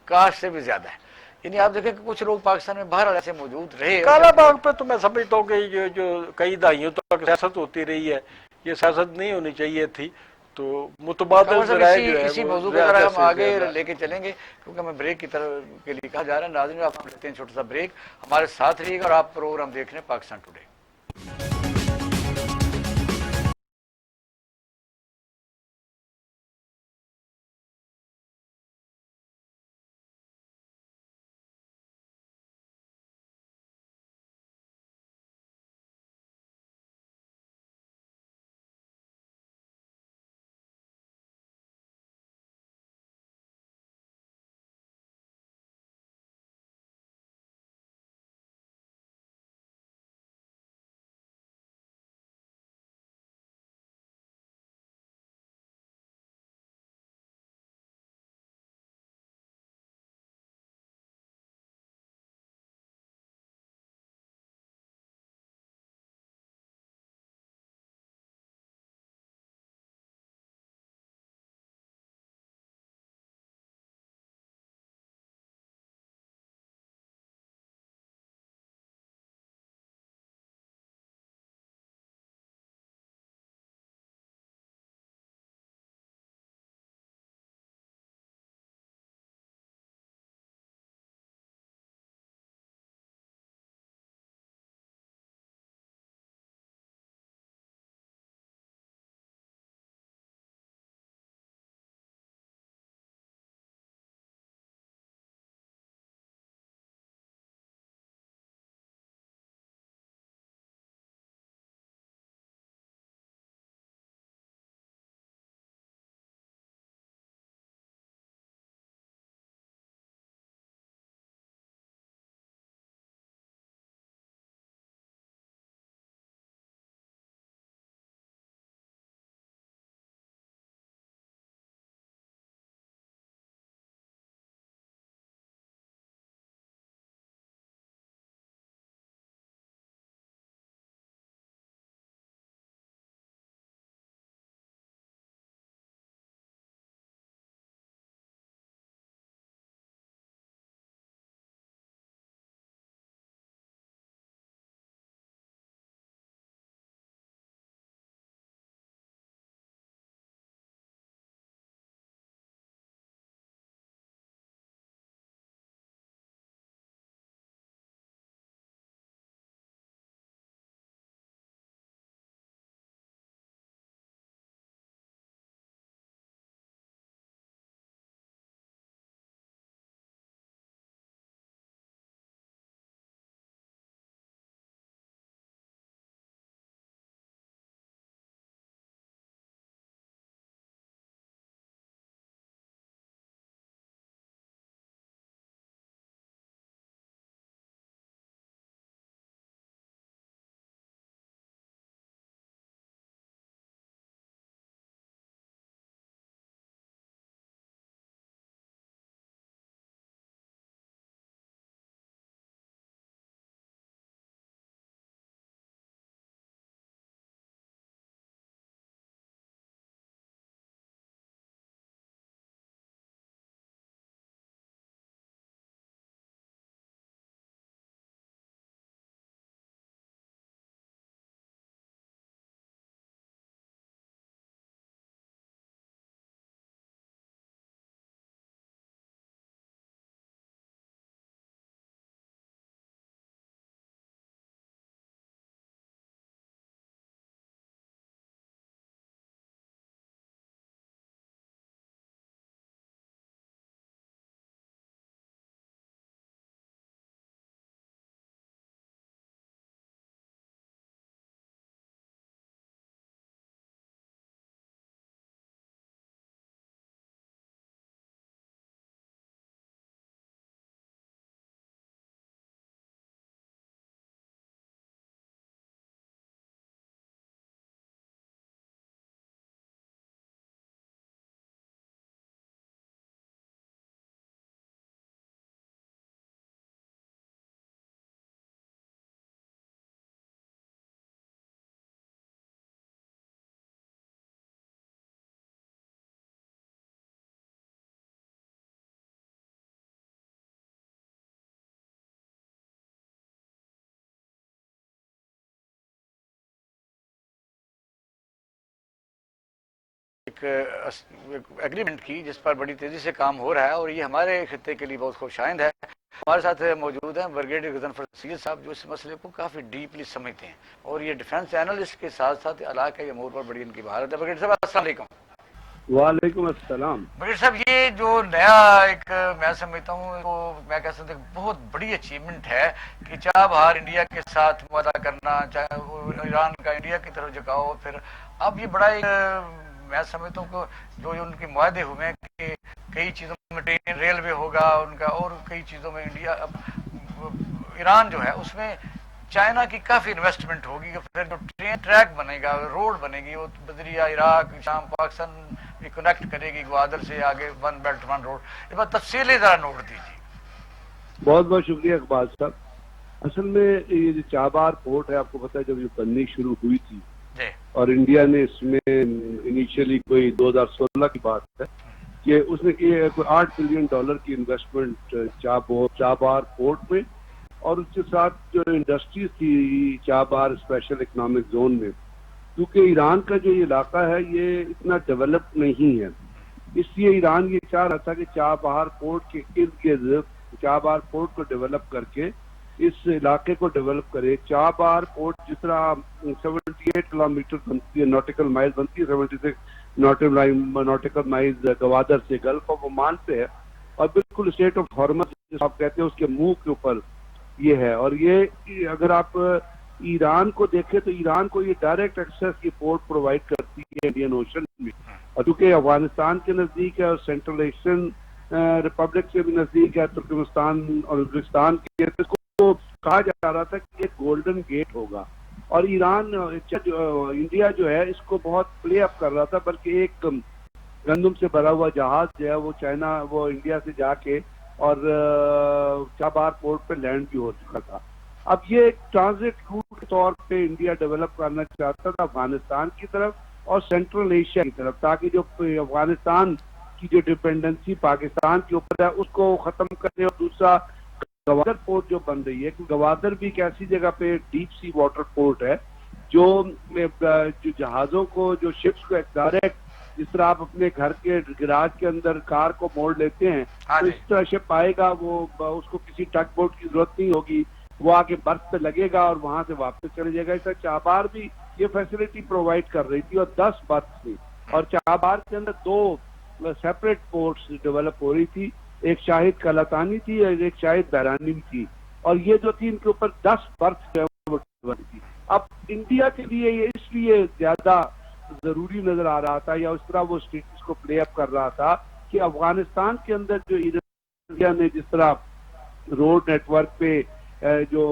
کاسٹ سے بھی زیادہ ہے. یعنی آپ دیکھیں کہ کچھ لوگ پاکستان میں باہر ایسے موجود رہے. کالا باغ پہ تو میں سمجھتا ہوں کہ جو کئی دہائیوں تک سیاست ہوتی رہی ہے، یہ سیاست نہیں ہونی چاہیے تھی. تو متبادل خبر صاحب ذرائع جو ہے اسی وہ موضوع کو زیادہ ذرا ہم سے آگے زیادہ لے کے چلیں گے، کیونکہ ہمیں بریک کی طرف کے لیے کہا جا رہا ہے۔ ناظرین آپ لیتے ہیں چھوٹا سا بریک، ہمارے ساتھ رہیے گا اور آپ پروگرام دیکھ رہے ہیں پاکستان ٹوڈے۔ ایک ایگریمنٹ کی جس پر بڑی تیزی سے کام ہو رہا ہے، اور یہ ہمارے خطے کے لیے بہت خوش آئند ہے۔ ہمارے ساتھ موجود ہیں بریگیڈیئر غضنفر سید صاحب، جو اس مسئلے کو کافی ڈیپلی سمجھتے ہیں، اور یہ ڈیفنس اینالسٹ کے ساتھ ساتھ علاقائی امور پر بڑی ان کی مہارت ہے۔ بریگیڈیئر صاحب السلام علیکم۔ وعلیکم السلام۔ بریگیڈیئر صاحب، یہ جو نیا ایک میں سمجھتا ہوں وہ میں کہہ سکتا ہوں بہت بڑی اچیومنٹ ہے کہ چابہار انڈیا کے ساتھ معاہدہ کرنا، چاہے وہ ایران کا انڈیا کی طرف جھکاؤ، پھر اب یہ بڑا ایک میں سمجھتا ہوں کہ جو ان کے معاہدے ہوئے ہیں کہ کئی چیزوں میں ٹرین ریلوے ہوگا ان کا، اور کئی چیزوں میں انڈیا ایران جو ہے اس میں چائنا کی کافی انویسٹمنٹ ہوگی، پھر جو ٹرین ٹریک بنے گا، روڈ بنے گی، وہ بدریہ عراق شام پاکستان بھی کنیکٹ کرے گی گوادر سے آگے، ون بیلٹ ون روڈ۔ اس پر تفصیلی ذرا نوٹ دیجیے۔ بہت بہت شکریہ اقبال صاحب۔ اصل میں یہ جو چابہار پورٹ ہے، آپ کو پتہ ہے جب یہ بننی شروع ہوئی تھی اور انڈیا نے اس میں انیشیلی کوئی 2016 کی بات ہے کہ اس نے کوئی $8 بلین کی انویسٹمنٹ چابہار پورٹ میں، اور اس کے ساتھ جو انڈسٹریز تھی چابہار اسپیشل اکنامک زون میں، کیونکہ ایران کا جو علاقہ ہے یہ اتنا ڈیولپ نہیں ہے، اس لیے ایران یہ چاہ رہا تھا کہ چابہار پورٹ کے ارد گرد چابہار پورٹ کو ڈیولپ کر کے اس علاقے کو ڈیولپ کرے۔ چابہار پورٹ جس طرح 78 کلومیٹر بنتی ہے، نوٹیکل مائل بنتی ہے، 76 نوٹیکل مائل گوادر سے گلف آف عمان سے ہے، اور بالکل اسٹیٹ آف ہارمز جس آپ کہتے ہیں اس کے منہ کے اوپر یہ ہے۔ اور یہ اگر آپ ایران کو دیکھیں تو ایران کو یہ ڈائریکٹ ایکسیس کی پورٹ پرووائڈ کرتی ہے انڈین اوشن میں، اور چونکہ افغانستان کے نزدیک ہے اور سینٹرل ایشین ریپبلک سے بھی نزدیک ہے، ترکمستان اور ازبکستان کے، اس کو کہا جا رہا تھا کہ ایک گولڈن گیٹ ہوگا، اور ایران انڈیا جو ہے اس کو بہت پلے اپ کر رہا تھا، بلکہ ایک گندم سے بھرا ہوا جہاز جو ہے وہ انڈیا سے جا کے اور چابہار پورٹ پہ لینڈ بھی ہو چکا تھا۔ اب یہ ایک ٹرانزٹ روٹ کے طور پہ انڈیا ڈیولپ کرنا چاہتا تھا افغانستان کی طرف اور سینٹرل ایشیا کی طرف، تاکہ جو افغانستان کی جو ڈپینڈنسی پاکستان کے اوپر ہے اس کو ختم کرے، اور دوسرا گوادر پورٹ جو بن رہی ہے، گوادر بھی ایک ایسی جگہ پہ ڈیپ سی واٹر پورٹ ہے جو جہازوں کو، جو شپس کو ڈائریکٹ جس طرح آپ اپنے گھر کے گراج کے اندر کار کو موڑ لیتے ہیں تو اس طرح شپ آئے گا، وہ اس کو کسی ٹگ بوٹ کی ضرورت نہیں ہوگی، وہ آ کے برف پہ لگے گا اور وہاں سے واپس چلے جائے گا۔ اس طرح چابہار بھی یہ فیسلٹی پرووائڈ کر رہی تھی، اور 10 برف تھی، اور چابہار کے اندر 2 سیپریٹ پورٹس ڈیولپ ہو رہی تھی، ایک شاہد کلاتانی تھی اور ایک شاہد بحرانی تھی، اور یہ جو تھی ان کے اوپر 10 برف جو ہے وہ ڈیولپ تھی۔ اب انڈیا کے لیے یہ اس لیے زیادہ ضروری نظر آ رہا تھا، یا اس طرح وہ اسٹیٹس کو پلے اپ کر رہا تھا کہ افغانستان کے اندر جو انڈیا نے جس طرح روڈ نیٹ ورک پہ جو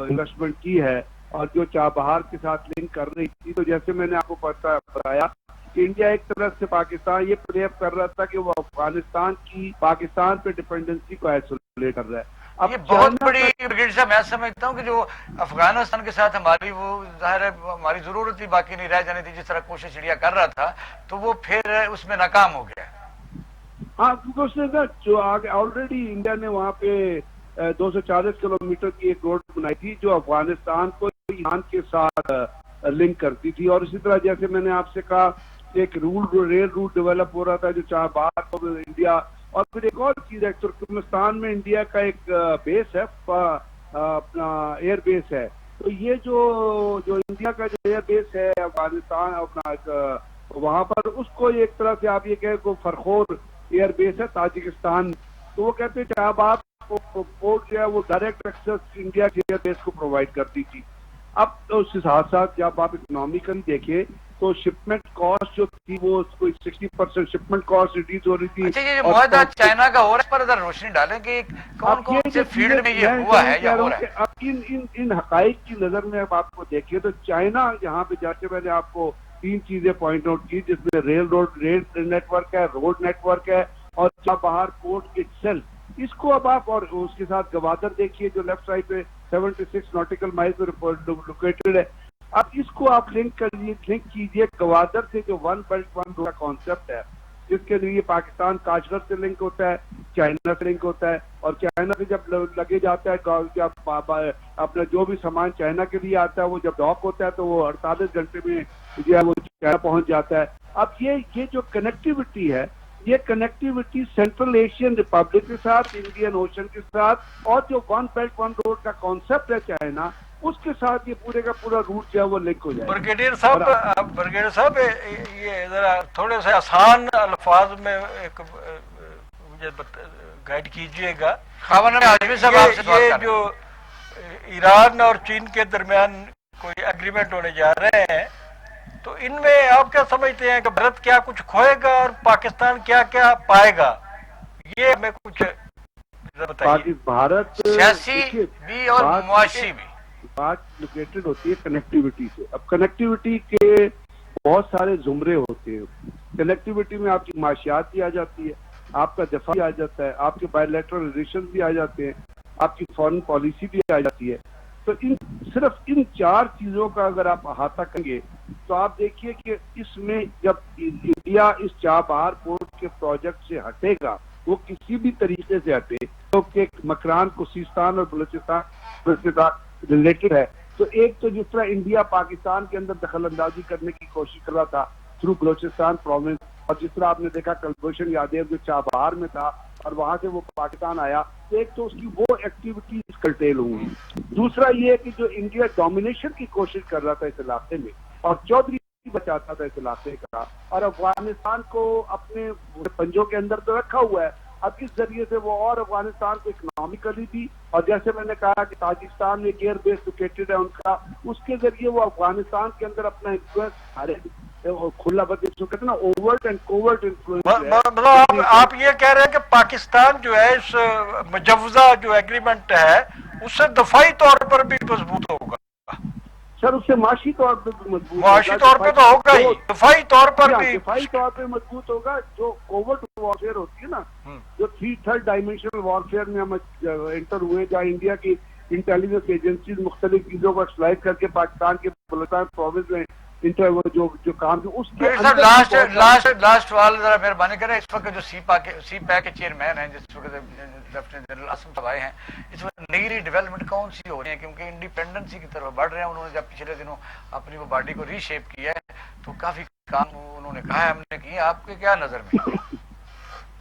انویسٹمنٹ کی ہے اور جو چابہار کے ساتھ لنک کر رہی تھی، تو جیسے میں نے آپ کو بتایا کہ انڈیا ایک طرف سے پاکستان یہ پلے اپ کر رہا تھا کہ وہ افغانستان کی پاکستان پہ ڈپینڈنسی کو آئسولیٹ کر رہا ہے۔ یہ بہت بڑی بریگیڈ صاحب، میں سمجھتا ہوں کہ جو افغانستان کے ساتھ ہماری وہ ظاہر ہے ہماری ضرورت ہی باقی نہیں رہ جانی تھی، جس طرح کوشش انڈیا کر رہا تھا، تو وہ پھر اس میں ناکام ہو گیا۔ ہاں، کیونکہ اس نے جو آگے آلریڈی انڈیا نے وہاں پہ 240 کلومیٹر کی ایک روڈ بنائی تھی جو افغانستان کو ایران کے ساتھ لنک کرتی تھی، اور اسی طرح جیسے میں نے آپ سے کہا ایک ریل روٹ ڈیولپ ہو رہا تھا جو چابہار کو انڈیا، اور پھر ایک اور چیز ہے ترکمستان میں انڈیا کا ایک بیس ہے، اپنا ایئر بیس ہے، تو یہ جو انڈیا کا جو ایئر بیس ہے افغانستان اپنا وہاں پر، اس کو ایک طرح سے آپ یہ کہیں کہ فرخور ایئر بیس ہے تاجکستان، تو وہ کہتے ہیں چابہار پورٹ جو ہے وہ ڈائریکٹ ایکسس انڈیا کے ایئر بیس کو پرووائڈ کرتی تھی۔ اب اس کے ساتھ ساتھ جب آپ اکنامیکلی دیکھیں تو شپمنٹ کاسٹ جو تھی وہ کوئی 60% شپمنٹ کاسٹ ریڈیوس ہو رہی تھی۔ اچھا، یہ معاہدہ چائنا کا ہو رہا ہے، اس پر ذرا روشنی ڈالیں کہ کون کون سے فیلڈ میں یہ ہوا ہے یا ہو رہا ہے۔ اب ان حقائق کی نظر میں اب آپ کو دیکھیے تو چائنا یہاں پہ جا کے میں نے آپ کو 3 چیزیں پوائنٹ آؤٹ کی، جس میں ریل نیٹ ورک ہے، روڈ نیٹ ورک ہے، اور چابہار پورٹ اٹسیلف، اس کو اب آپ، اور اس کے ساتھ گوادر دیکھیے جو لیفٹ سائڈ پہ 76 نوٹیکل مائل پہ لوکیٹڈ ہے۔ اب اس کو آپ لنک کیجئے گوادر سے، جو ون بیلٹ ون روڈ کا کانسیپٹ ہے، جس کے لیے پاکستان کاشغر سے لنک ہوتا ہے، چائنا سے لنک ہوتا ہے، اور چائنا سے جب لگے جاتا ہے، جب اپنا جو بھی سامان چائنا کے لیے آتا ہے وہ جب ڈاک ہوتا ہے تو وہ 48 گھنٹے میں جو ہے وہ چائنا پہنچ جاتا ہے۔ اب یہ جو کنیکٹیوٹی ہے، یہ کنیکٹیوٹی سینٹرل ایشین ریپبلک کے ساتھ، انڈین اوشن کے ساتھ، اور جو ون بیلٹ ون روڈ کا کانسیپٹ ہے چائنا، اس کے ساتھ یہ پورے کا پورا روٹ جو ہے وہ لنک ہو جائے گا۔ برگیڈیئر صاحب یہ ذرا تھوڑے سے آسان الفاظ میں ایک مجھے گائیڈ کیجئے گا، یہ جو ایران اور چین کے درمیان کوئی اگریمنٹ ہونے جا رہے ہیں، تو ان میں آپ کیا سمجھتے ہیں کہ بھارت کیا کچھ کھوئے گا اور پاکستان کیا کیا پائے گا؟ یہ ہمیں کچھ بتائیے۔ بھارت سیاسی بھی اور معاشی بھی بات لوکیٹڈ ہوتی ہے کنیکٹیوٹی سے۔ اب کنیکٹیوٹی کے بہت سارے زمرے ہوتے ہیں۔ کنیکٹیوٹی میں آپ کی معاشیات بھی آ جاتی ہے، آپ کا دفاع بھی آ جاتا ہے، آپ کے بائی لیٹرل ریلیشن بھی آ جاتے ہیں، آپ کی فارن پالیسی بھی آ جاتی ہے۔ تو صرف ان چار چیزوں کا اگر آپ احاطہ کریں گے تو آپ دیکھیے کہ اس میں جب انڈیا اس چابہار پورٹ کے پروجیکٹ سے ہٹے گا، وہ کسی بھی طریقے سے ہٹے، کیونکہ مکران کو سیستان اور بلوچستان ریلیٹڈ ہے، تو ایک تو جس طرح انڈیا پاکستان کے اندر دخل اندازی کرنے کی کوشش کر رہا تھا تھرو بلوچستان پروونس، اور جس طرح آپ نے دیکھا کلبھوشن یادیو جو چابہار میں تھا اور وہاں سے وہ پاکستان آیا، تو ایک تو اس کی وہ ایکٹیویٹیز کرٹیل ہوں گی۔ دوسرا یہ ہے کہ جو انڈیا ڈومینیشن کی کوشش کر رہا تھا اس علاقے میں، اور چودھری بچاتا تھا اس علاقے کا، اور افغانستان کو اپنے پنجوں کے اندر تو رکھا ہوا ہے، اب اس ذریعے سے وہ اور افغانستان کو اکنامیکلی بھی، اور جیسے میں نے کہا کہ تاجکستان میں ایئر بیس لوکیٹڈ ہے ان کا، اس کے ذریعے وہ افغانستان کے اندر اپنا انفلوئنس کھلا بد جو کہتے ہیں نا اوورٹ اینڈ کوورٹ انفلوئنس۔ مطلب آپ یہ کہہ رہے ہیں کہ پاکستان جو ہے اس مجوزہ جو ایگریمنٹ ہے اس سے دفاعی طور پر بھی مضبوط ہوگا؟ سر اس سے معاشی طور پہ بھی مضبوط، معاشی طور پہ تو ہوگا ہی، دفاعی طور پر بھی دفاعی طور پہ مضبوط ہوگا۔ جو کوورٹ وارفیئر ہوتی ہے نا، جو تھرڈ ڈائمینشنل وارفیئر میں ہم انٹر ہوئے، جہاں انڈیا کی انٹیلیجنس ایجنسیز مختلف چیزوں کو ایکسپلائٹ کر کے پاکستان کے بلوچستان پروونس میں جو کام اس کے لاسٹ سوال ذرا مہربانی کریں۔ اس وقت جو سی پیک کے چیئرمین ہیں، جس وقت لیفٹیننٹ جنرل اسم صاحب آئے ہیں، اس وقت نئی ڈیولپمنٹ کون سی ہو رہی ہے؟ کیونکہ انڈیپینڈنسی کی طرف بڑھ رہے ہیں، انہوں نے جب پچھلے دنوں اپنی وہ باڈی کو ری شیپ کیا ہے تو کافی کام انہوں نے کہا ہے ہم نے کیے، آپ کے کیا نظر میں؟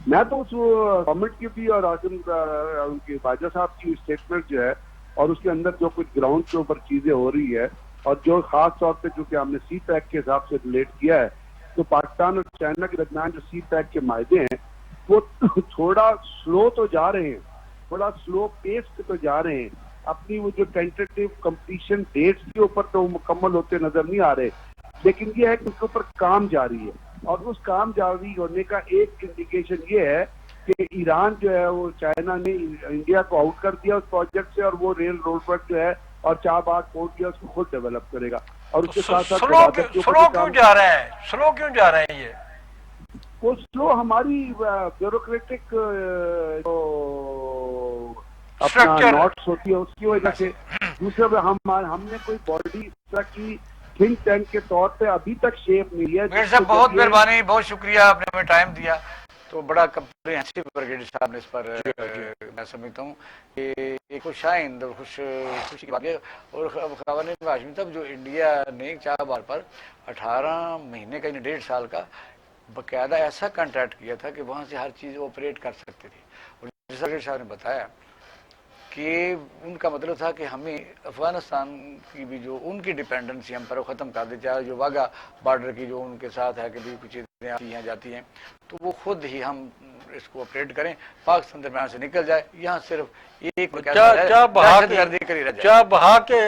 میں تو اس گورنمنٹ کی بھی اور ان کے باجوہ صاحب کی اسٹیٹمنٹ جو ہے، اور اس کے اندر جو کچھ گراؤنڈ کے اوپر چیزیں ہو رہی ہے، اور جو خاص طور پہ جو کہ ہم نے سی پیک کے حساب سے ریلیٹ کیا ہے، تو پاکستان اور چائنا کے درمیان جو سی پیک کے معاہدے ہیں وہ تھوڑا سلو تو جا رہے ہیں، تھوڑا سلو پیس پہ تو جا رہے ہیں، اپنی وہ جو ٹینٹیٹیو کمپلیشن ڈیٹس کے اوپر تو مکمل ہوتے نظر نہیں آ رہے، لیکن یہ ہے کہ اس کے اوپر کام جاری ہے، اور اس کام جاری ہونے کا ایک انڈیکیشن یہ ہے کہ ایران جو ہے وہ چائنا نے انڈیا کو آؤٹ کر دیا اس پروجیکٹ سے، اور وہ ریل روڈ پر جو ہے اور چابہار پورٹ جو ہے اس کو خود ڈیولپ کرے گا، اور اس کے ساتھ ساتھ سلو کیوں جا رہے ہیں یہ؟ وہ سلو ہماری بیوروکریٹک اپنا نوٹس ہوتی ہے اس کی وجہ سے۔ دوسرے ہم نے کوئی باڈی اس طرح کی تھنک ٹینک کے طور پہ ابھی تک شیپ نہیں ہے۔ میرے صاحب بہت مہربانی، بہت شکریہ، آپ نے ہمیں ٹائم دیا، تو بڑا کمپریہنسو برگیڈیئر صاحب نے اس پر میں سمجھتا ہوں کہ ایک خوش آئند اور خوشی کی بات ہے۔ اور خواتین ہاشمی صاحب، جو انڈیا نے چابہار پر 18 مہینے کا 1.5 سال کا باقاعدہ ایسا کنٹریکٹ کیا تھا کہ وہاں سے ہر چیز آپریٹ کر سکتے تھے، اور جیسا برگیڈیئر صاحب نے بتایا کہ ان کا مطلب تھا کہ ہمیں افغانستان کی بھی جو ان کی ڈیپینڈنسی ہم پر وہ ختم کر دی جائے، جو واگا بارڈر کی جو ان کے ساتھ ہے کہ بھی کچھ چیزیں آتی ہیں جاتی ہیں، تو وہ خود ہی ہم اس کو آپریٹ کریں، پاکستان درمیان سے نکل جائے، یہاں صرف ایک چاہ بہا کے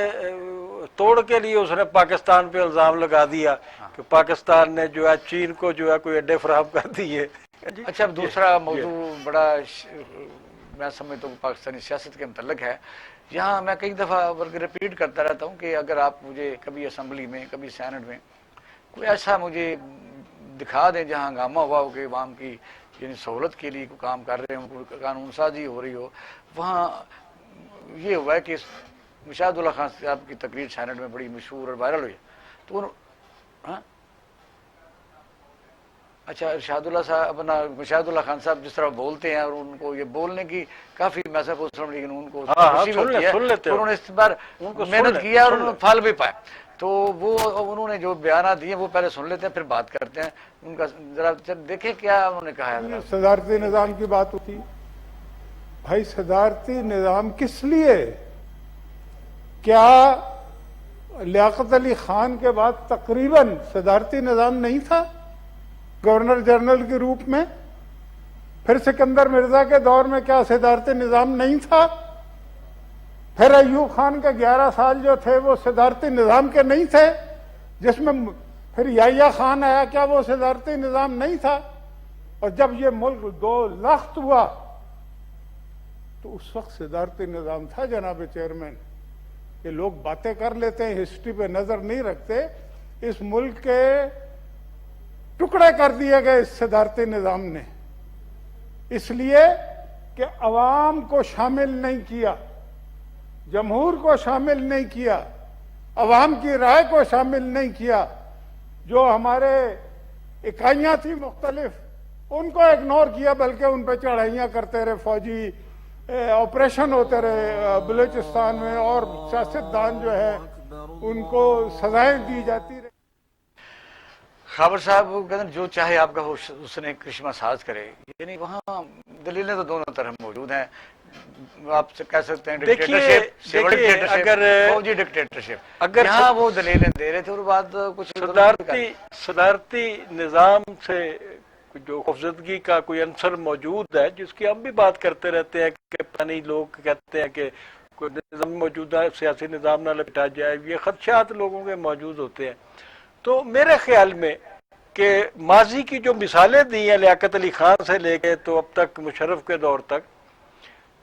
توڑ کے لیے اس نے پاکستان پہ الزام لگا دیا کہ پاکستان نے جو ہے چین کو جو ہے کوئی اڈے فراہم کر دیے۔ اچھا، اب دوسرا موضوع بڑا میں سمجھتا ہوں پاکستانی سیاست کے متعلق ہے۔ یہاں میں کئی دفعہ ریپیٹ کرتا رہتا ہوں کہ اگر آپ مجھے کبھی اسمبلی میں، کبھی سینٹ میں کوئی ایسا مجھے دکھا دیں جہاں ہنگامہ ہوا ہو کہ عوام کی یعنی سہولت کے لیے کوئی کام کر رہے ہوں، کوئی قانون سازی ہو رہی ہو، وہاں یہ ہوا ہے کہ مشاہد اللہ خان صاحب کی تقریر سینٹ میں بڑی مشہور اور وائرل ہوئی، تو اچھا ارشاد اللہ صاحب مشاہد اللہ خان صاحب جس طرح بولتے ہیں اور ان کو یہ بولنے کی کافی میں پوچھ رہا ہوں، لیکن ان کو خوشی بھی ہوتی ہے، انہوں نے اس بار محنت کیا اور انہوں نے پھل بھی پایا۔ تو وہ انہوں نے جو بیانات دیے وہ پہلے سن لیتے ہیں پھر بات کرتے ہیں ان کا. ذرا دیکھیں کیا انہوں نے کہا ہے. صدارتی نظام کی بات ہوتی. بھائی صدارتی نظام کس لیے؟ کیا لیاقت علی خان کے بعد تقریباً صدارتی نظام نہیں تھا گورنر جنرل کے روپ میں؟ پھر سکندر مرزا کے دور میں کیا صدارتی نظام نہیں تھا؟ پھر ایوب خان کے 11 سال جو تھے وہ صدارتی نظام کے نہیں تھے؟ جس میں پھر یحییٰ خان آیا، کیا وہ صدارتی نظام نہیں تھا؟ اور جب یہ ملک 2 لخت ہوا تو اس وقت صدارتی نظام تھا جناب چیئرمین. یہ لوگ باتیں کر لیتے ہیں، ہسٹری پہ نظر نہیں رکھتے. اس ملک کے ٹکڑے کر دیے گئے اس صدارتی نظام نے، اس لیے کہ عوام کو شامل نہیں کیا، جمہور کو شامل نہیں کیا، عوام کی رائے کو شامل نہیں کیا. جو ہمارے اکائیاں تھیں مختلف ان کو اگنور کیا، بلکہ ان پہ چڑھائیاں کرتے رہے، فوجی آپریشن ہوتے رہے بلوچستان میں، اور سیاستدان جو ہے ان کو سزائیں دی جاتی رہی. خابر صاحب کہتے ہیں جو چاہے آپ کا اس نے کرشمہ ساز کرے، یعنی وہاں دلیلیں تو دونوں طرح موجود ہیں. آپ سے کہہ سکتے ہیں فوجی ڈکٹیٹرشپ، اگر یہاں وہ دلیلیں دے رہے تھے اور بعد کچھ صدارتی نظام سے جو خوفزدگی کا کوئی عنصر موجود ہے، جس کی ہم بھی بات کرتے رہتے ہیں کہ پتہ نہیں لوگ کہتے ہیں کہ کوئی نظام موجودہ سیاسی نظام نہ لپٹا جائے، یہ خدشات لوگوں کے موجود ہوتے ہیں. تو میرے خیال میں کہ ماضی کی جو مثالیں دی ہیں لیاقت علی خان سے لے کے تو اب تک مشرف کے دور تک،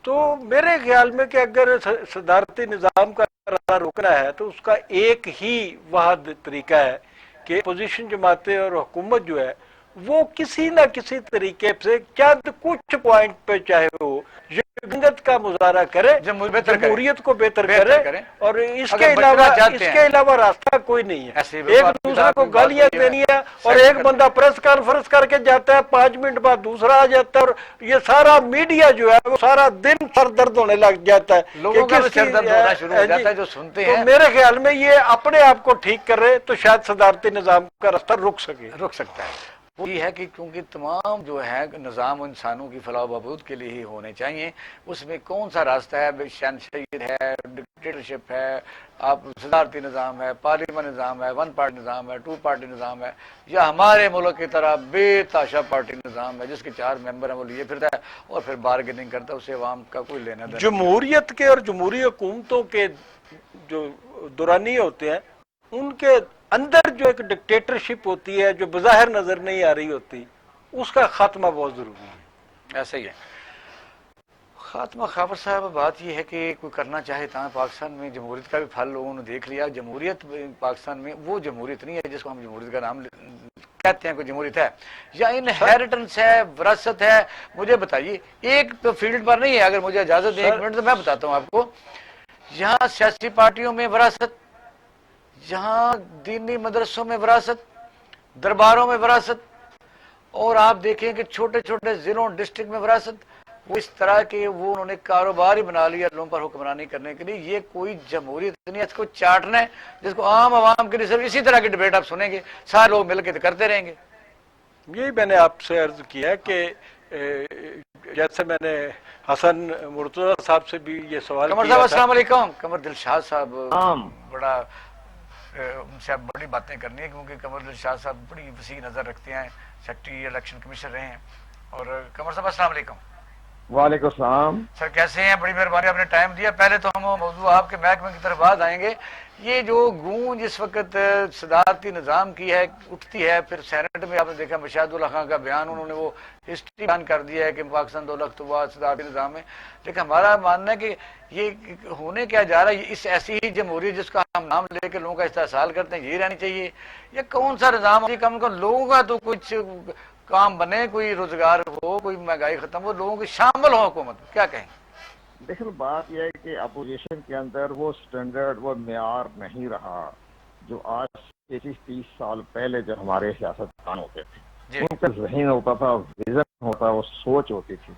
تو میرے خیال میں کہ اگر صدارتی نظام کا راستہ روکنا ہے تو اس کا ایک ہی واحد طریقہ ہے کہ اپوزیشن جماعتیں اور حکومت جو ہے وہ کسی نہ کسی طریقے سے چند کچھ پوائنٹ پہ چاہے ہو جمہوریت کا مظاہرہ کرے، جمہوریت کو بہتر کرے، اور اس کے علاوہ راستہ کوئی نہیں ہے. ایک دوسرے کو گالیاں دینی ہے اور ایک بندہ پریس کانفرنس کر کے جاتا ہے، 5 منٹ بعد دوسرا آ جاتا ہے، اور یہ سارا میڈیا جو ہے وہ سارا دن سر درد ہونے لگ جاتا ہے. لوگوں کا سر درد ہونا شروع ہو جاتا ہے جو سنتے ہیں. میرے خیال میں یہ اپنے آپ کو ٹھیک کر رہے تو شاید صدارتی نظام کا راستہ رک سکتا ہے. وہ یہ ہے کہ کیونکہ تمام جو ہے نظام انسانوں کی فلاح و بہبود کے لیے ہی ہونے چاہیے. اس میں کون سا راستہ ہے؟ شہنشاہیت ہے، ڈکٹیٹرشپ ہے، آپ صدارتی نظام ہے، پارلیمنٹ نظام ہے، 1 پارٹی نظام ہے، 2 پارٹی نظام ہے، یا ہمارے ملک کی طرح بے تحاشا پارٹی نظام ہے جس کے 4 ممبر ہیں وہ لیے پھرتا ہے اور پھر بارگیننگ کرتا ہے، اسے عوام کا کوئی لینا دینا. جمہوریت کے اور جمہوری حکومتوں کے جو دورانی ہوتے ہیں ان کے اندر جو ایک ڈکٹیٹرشپ ہوتی ہے جو بظاہر نظر نہیں آ رہی ہوتی، اس کا خاتمہ بہت ضروری ہے. ایسا ہی ہے خاتمہ. خابر صاحب بات یہ ہے کہ کوئی کرنا چاہے تھا. پاکستان میں جمہوریت کا بھی پھل لوگوں نے دیکھ لیا. جمہوریت پاکستان میں وہ جمہوریت نہیں ہے جس کو ہم جمہوریت کا نام کہتے ہیں. کوئی جمہوریت ہے یا انہیریٹنس ہے، وراثت ہے؟ مجھے بتائیے. ایک تو فیلڈ پر نہیں ہے. اگر مجھے اجازت دیں 1 منٹ تو میں بتاتا ہوں آپ کو. یہاں سیاسی پارٹیوں میں وراثت، جہاں دینی مدرسوں میں وراثت، درباروں میں وراثت، اور آپ دیکھیں کہ چھوٹے چھوٹے ضلعوں ڈسٹرکٹ میں وراثت. وہ اس طرح کے وہ انہوں نے کاروبار ہی بنا لیا لوگوں پر حکمرانی کرنے کے لیے. یہ کوئی جمہوریت نہیں ہے. اس کو چاٹنا ہے جس کو عام عوام کے لیے صرف اسی طرح کی ڈبیٹ آپ سنیں گے، سارے لوگ مل کے کرتے رہیں گے. یہی میں نے آپ سے عرض کیا کہ جیسے میں نے حسن مرتضی صاحب سے بھی یہ سوال قمر صاحب السلام علیکم. قمر دلشاد صاحب بڑا ان سے آپ بڑی باتیں کرنی ہے کیونکہ قمر دلشاد صاحب بڑی وسیع نظر رکھتے ہیں، سیکرٹری الیکشن کمیشنر رہے ہیں. اور قمر صاحب السلام علیکم. وعلیکم السلام سر، کیسے ہیں؟ بڑی مہربانی آپ نے ٹائم دیا. پہلے تو ہم موضوع آپ کے محکمے کی طرف بعد آئیں گے. یہ جو گونج اس وقت صدارتی نظام کی ہے اٹھتی ہے، پھر سینٹ میں آپ نے دیکھا مشاہد اللہ خان کا بیان، انہوں نے وہ ہسٹری بیان کر دیا ہے کہ پاکستان 2 لخت ہوا صدارتی نظام میں. لیکن ہمارا ماننا ہے کہ یہ ہونے کیا جا رہا ہے؟ اس ایسی ہی جمہوریت جس کا ہم نام لے کے لوگوں کا استحصال کرتے ہیں، یہی رہنی چاہیے؟ یہ کون سا نظام ہے؟ کم کم لوگوں کا تو کچھ کام بنے، کوئی روزگار ہو، کوئی مہنگائی ختم ہو، لوگوں کی شامل ہو حکومت. کیا کہیں؟ دیکھیں بات یہ ہے کہ اپوزیشن کے اندر وہ سٹینڈرڈ، وہ معیار نہیں رہا جو آج 30 سال پہلے جو ہمارے سیاستدان ہوتے تھے. ان کا ذہن ہوتا تھا، ویژن ہوتا، وہ سوچ ہوتی تھی.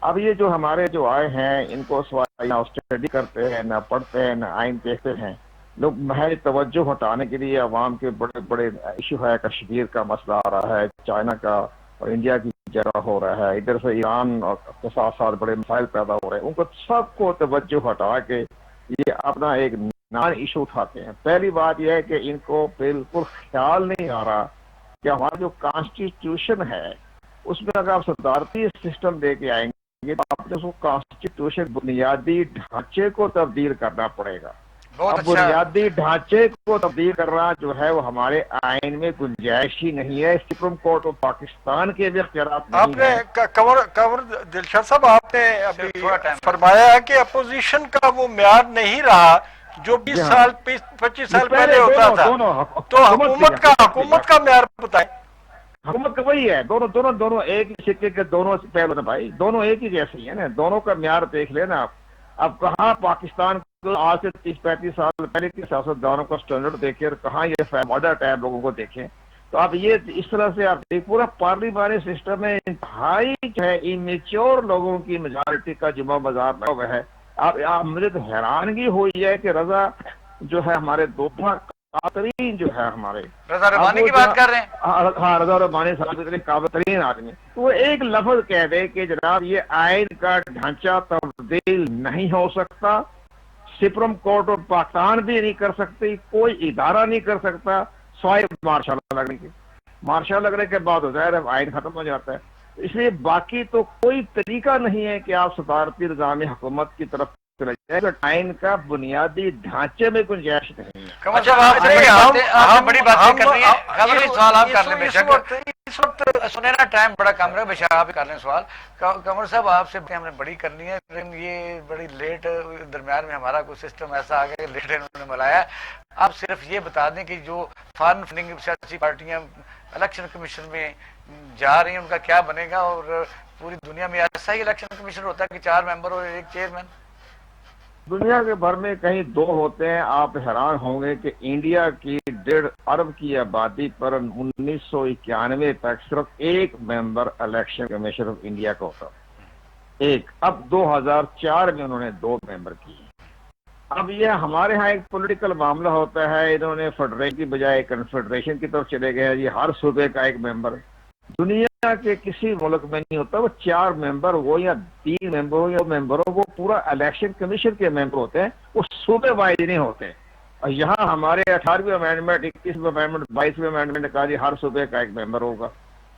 اب یہ جو ہمارے جو آئے ہیں ان کو نہ اسٹڈی کرتے ہیں، نہ پڑھتے ہیں، نہ آئین دیکھتے ہیں. لوگ محض توجہ ہٹانے کے لیے عوام کے بڑے بڑے ایشو ہے، کشمیر کا مسئلہ آ رہا ہے، چائنا کا اور انڈیا کی جگہ ہو رہا ہے، ادھر سے ایران اور کے ساتھ ساتھ بڑے مسائل پیدا ہو رہے ہیں، ان کو سب کو توجہ ہٹا کے یہ اپنا ایک نان ایشو اٹھاتے ہیں۔ پہلی بات یہ ہے کہ ان کو بالکل خیال نہیں آ رہا کہ ہمارا جو کانسٹیٹیوشن ہے اس میں اگر آپ صدارتی سسٹم دے کے آئیں گے تو آپ نے اس کو کانسٹیٹیوشن بنیادی ڈھانچے کو تبدیل کرنا پڑے گا۔ اب بنیادی ڈھانچے کو تبدیل کرنا جو ہے وہ ہمارے آئین میں گنجائش ہی نہیں ہے، سپریم کورٹ آف پاکستان کے بھی اختیارات آپ نہیں نے ہیں۔ دلشاد صاحب آپ نے ابھی فرمایا ہے کہ اپوزیشن کا وہ معیار نہیں رہا جو 20 سال 25 سال پہلے ہوتا تھا، تو حکومت کا معیار بتائیں۔ حکومت کا وہی ہے، دونوں ایک ہی سکے کے دونوں پہلو ہیں بھائی، دونوں ایک ہی جیسی ہیں نا، دونوں کا معیار دیکھ لینا آپ۔ اب کہاں پاکستان کو آج سے 30-35 سال پہلے کی سیاستدانوں کا سٹینڈرڈ دیکھیں اور کہاں یہ ماڈرن ٹائم لوگوں کو دیکھیں، تو اب یہ اس طرح سے آپ پورا پارلیمانی سسٹم میں انتہائی جو ہے امیچور لوگوں کی میجارٹی کا جمعہ بازار لگا ہوا ہے۔ اب مجھے تو حیرانگی ہوئی ہے کہ رضا جو ہے ہمارے دوفہ ترین جو ہے ہمارے رضا ربانی کی بات کر رہے ہیں، ہاں رضا ربانی صاحب اتنے قابل ترین آدمی، تو وہ ایک لفظ کہہ دے کہ جناب یہ آئین کا ڈھانچہ تبدیل نہیں ہو سکتا، سپریم کورٹ آف پاکستان بھی نہیں کر سکتی، کوئی ادارہ نہیں کر سکتا سوائے مارشاء اللہ لگنے کے، مارشاء لگنے کے بعد ہو ظاہر ہے آئین ختم ہو جاتا ہے۔ اس لیے باقی تو کوئی طریقہ نہیں ہے کہ آپ صدارتی نظام حکومت کی طرف چلے جائیں، آئین کا بنیادی ڈھانچے میں گنجائش نہیں ہے۔ اچھا آپ بڑی باتیں کر رہی ہیں، خبر سوال آپ کر لیں بے شک، اس وقت سنینا ٹائم بڑا کم رہا، بے شک آپ کر لیں سوال۔ قمر صاحب آپ سے ہم نے بڑی کرنی ہے، لیکن یہ بڑی لیٹ درمیان میں ہمارا کوئی سسٹم ایسا آ گیا کہ لیٹ انہوں نے ملایا ہے۔ آپ صرف یہ بتا دیں کہ جو فارم فنڈنگ سیاسی پارٹیاں الیکشن کمیشن میں جا رہی ہیں ان کا کیا بنے گا، اور پوری دنیا میں ایسا ہی الیکشن کمیشن ہوتا ہے کہ 4 ممبر اور 1 چیئرمین؟ دنیا کے بھر میں کہیں 2 ہوتے ہیں۔ آپ حیران ہوں گے کہ انڈیا کی 1.5 ارب کی آبادی پر 1991 تک صرف 1 ممبر الیکشن کمیشن آف انڈیا کا ہوتا، ایک۔ اب 2004 میں انہوں نے 2 ممبر کیے۔ اب یہ ہمارے ہاں ایک پولیٹیکل معاملہ ہوتا ہے، انہوں نے فیڈریشن کی بجائے کنفیڈریشن کی طرف چلے گئے، یہ ہر صوبے کا 1 ممبر۔ دنیا کے کسی ملک میں نہیں ہوتا، وہ 4 ممبر ہو یا 3 ممبر ہو یا ممبر ہو، وہ پورا الیکشن کمیشن کے ممبر ہوتے ہیں، وہ صوبے وائز نہیں ہوتے۔ اور یہاں ہمارے 18ویں امینڈمنٹ، 21ویں امینڈمنٹ، 22ویں امینڈمنٹ نے کہا جی ہر صوبے کا 1 ممبر ہوگا،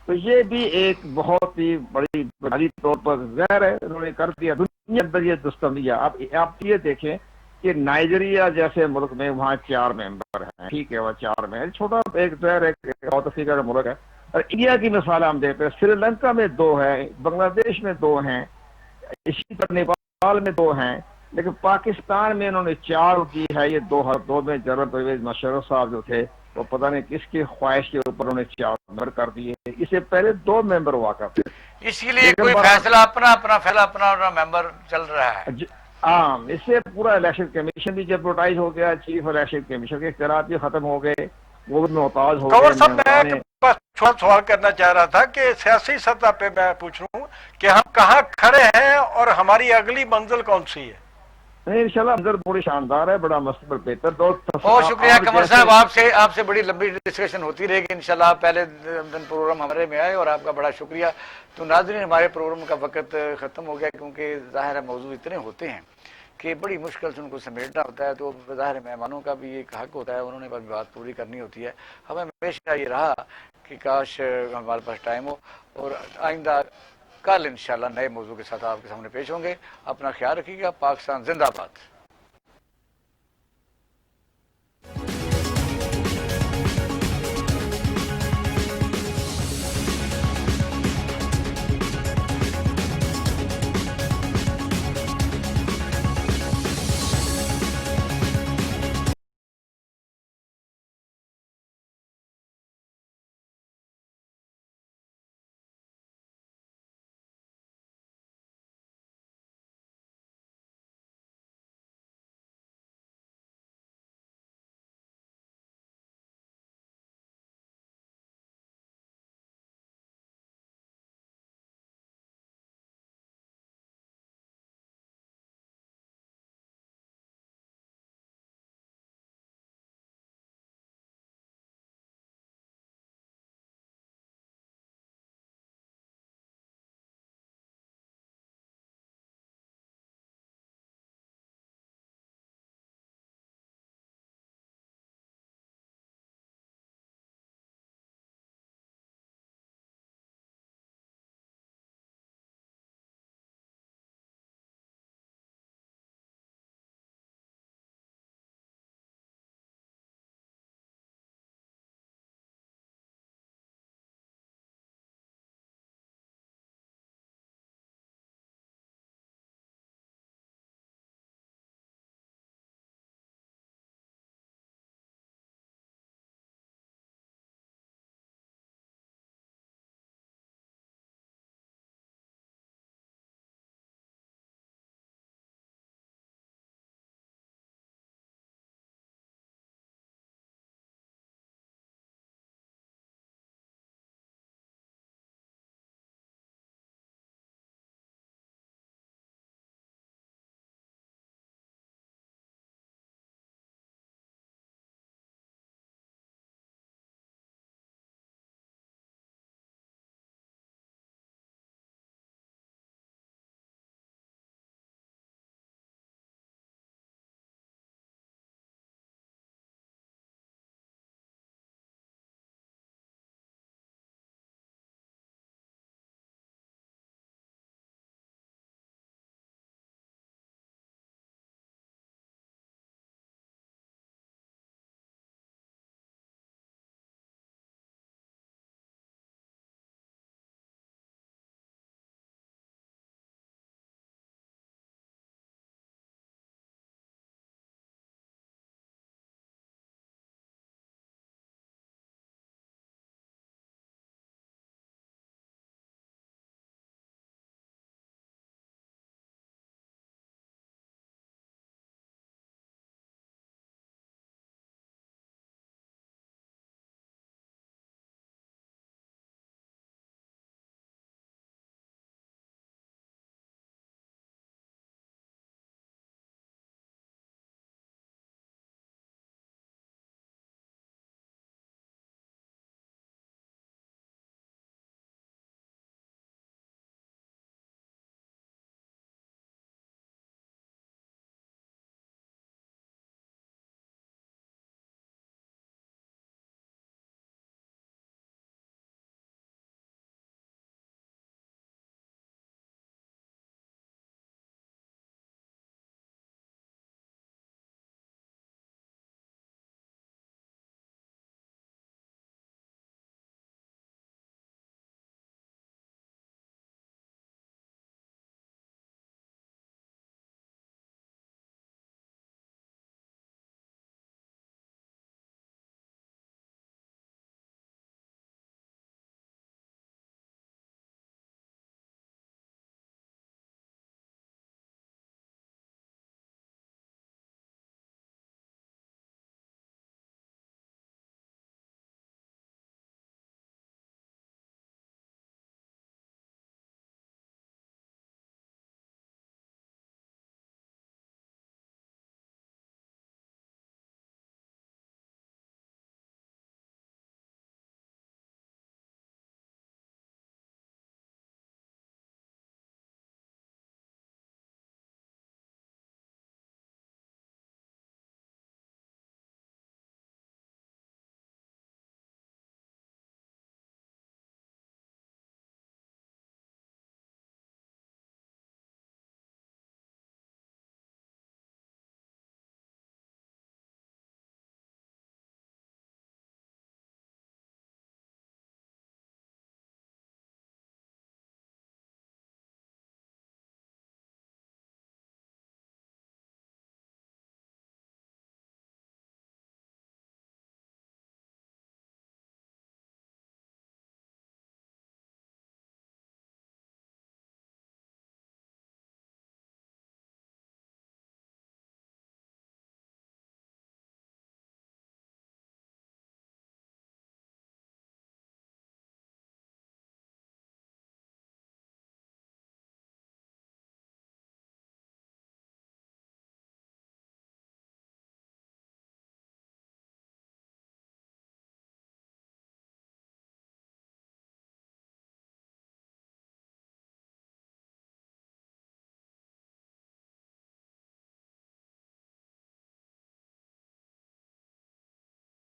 تو یہ بھی ایک بہت ہی بڑی بنیادی طور پر ظاہر ہے انہوں نے کر دیا۔ دنیا اندر یہ دستم دیا۔ آپ یہ دیکھیں کہ نائجیریا جیسے ملک میں وہاں 4 ممبر ہیں، ٹھیک ہے، وہ 4 میں چھوٹا ایک ساؤتھ افریقہ کا ملک ہے۔ اور انڈیا کی مثال ہم دیتے ہیں، سری لنکا میں 2 ہیں، بنگلہ دیش میں 2 ہیں، اسی طرح نیپال میں 2 ہیں، لیکن پاکستان میں انہوں نے 4 کی ہے۔ یہ 2002 میں جنرل پرویز مشرف صاحب جو تھے وہ پتہ نہیں کس کی خواہش کے اوپر انہوں نے 4 ممبر کر دیے، اس سے پہلے 2 ممبر ہوا کرتے تھے۔ اس کے لیے کوئی فیصلہ اپنا ممبر چل رہا ہے؟ ہاں، اس سے پورا الیکشن کمیشن بھی جبروٹائز ہو گیا، چیف الیکشن کمیشن کے اختیارات بھی ختم ہو گئے، وہ بھی محتاج ہو کنور صاحب گئے۔ میں بس سوال کرنا چاہ رہا تھا کہ سیاسی سطح پہ میں پوچھ رہا ہوں کہ ہم کہاں کھڑے ہیں اور ہماری اگلی منزل کون سی ہے؟ نہیں، انشاءاللہ منظر بڑی شاندار ہے، بڑا مستقبل بہتر۔ بہت شکریہ قمر صاحب، آپ سے بڑی لمبی ڈسکشن ہوتی رہے گی انشاءاللہ۔ آپ پہلے دن پروگرام ہمارے میں آئے اور آپ کا بڑا شکریہ۔ تو ناظرین، ہمارے پروگرام کا وقت ختم ہو گیا، کیونکہ ظاہر ہے موضوع اتنے ہوتے ہیں کہ بڑی مشکل سے ان کو سمیٹنا ہوتا ہے، تو ظاہر ہے مہمانوں کا بھی ایک حق ہوتا ہے، انہوں نے بھی بات پوری کرنی ہوتی ہے۔ ہمیں ہمیشہ یہ رہا کہ کاش ہمارے پاس ٹائم ہو، اور آئندہ کل انشاءاللہ نئے موضوع کے ساتھ آپ کے سامنے پیش ہوں گے۔ اپنا خیال رکھیے گا۔ پاکستان زندہ باد۔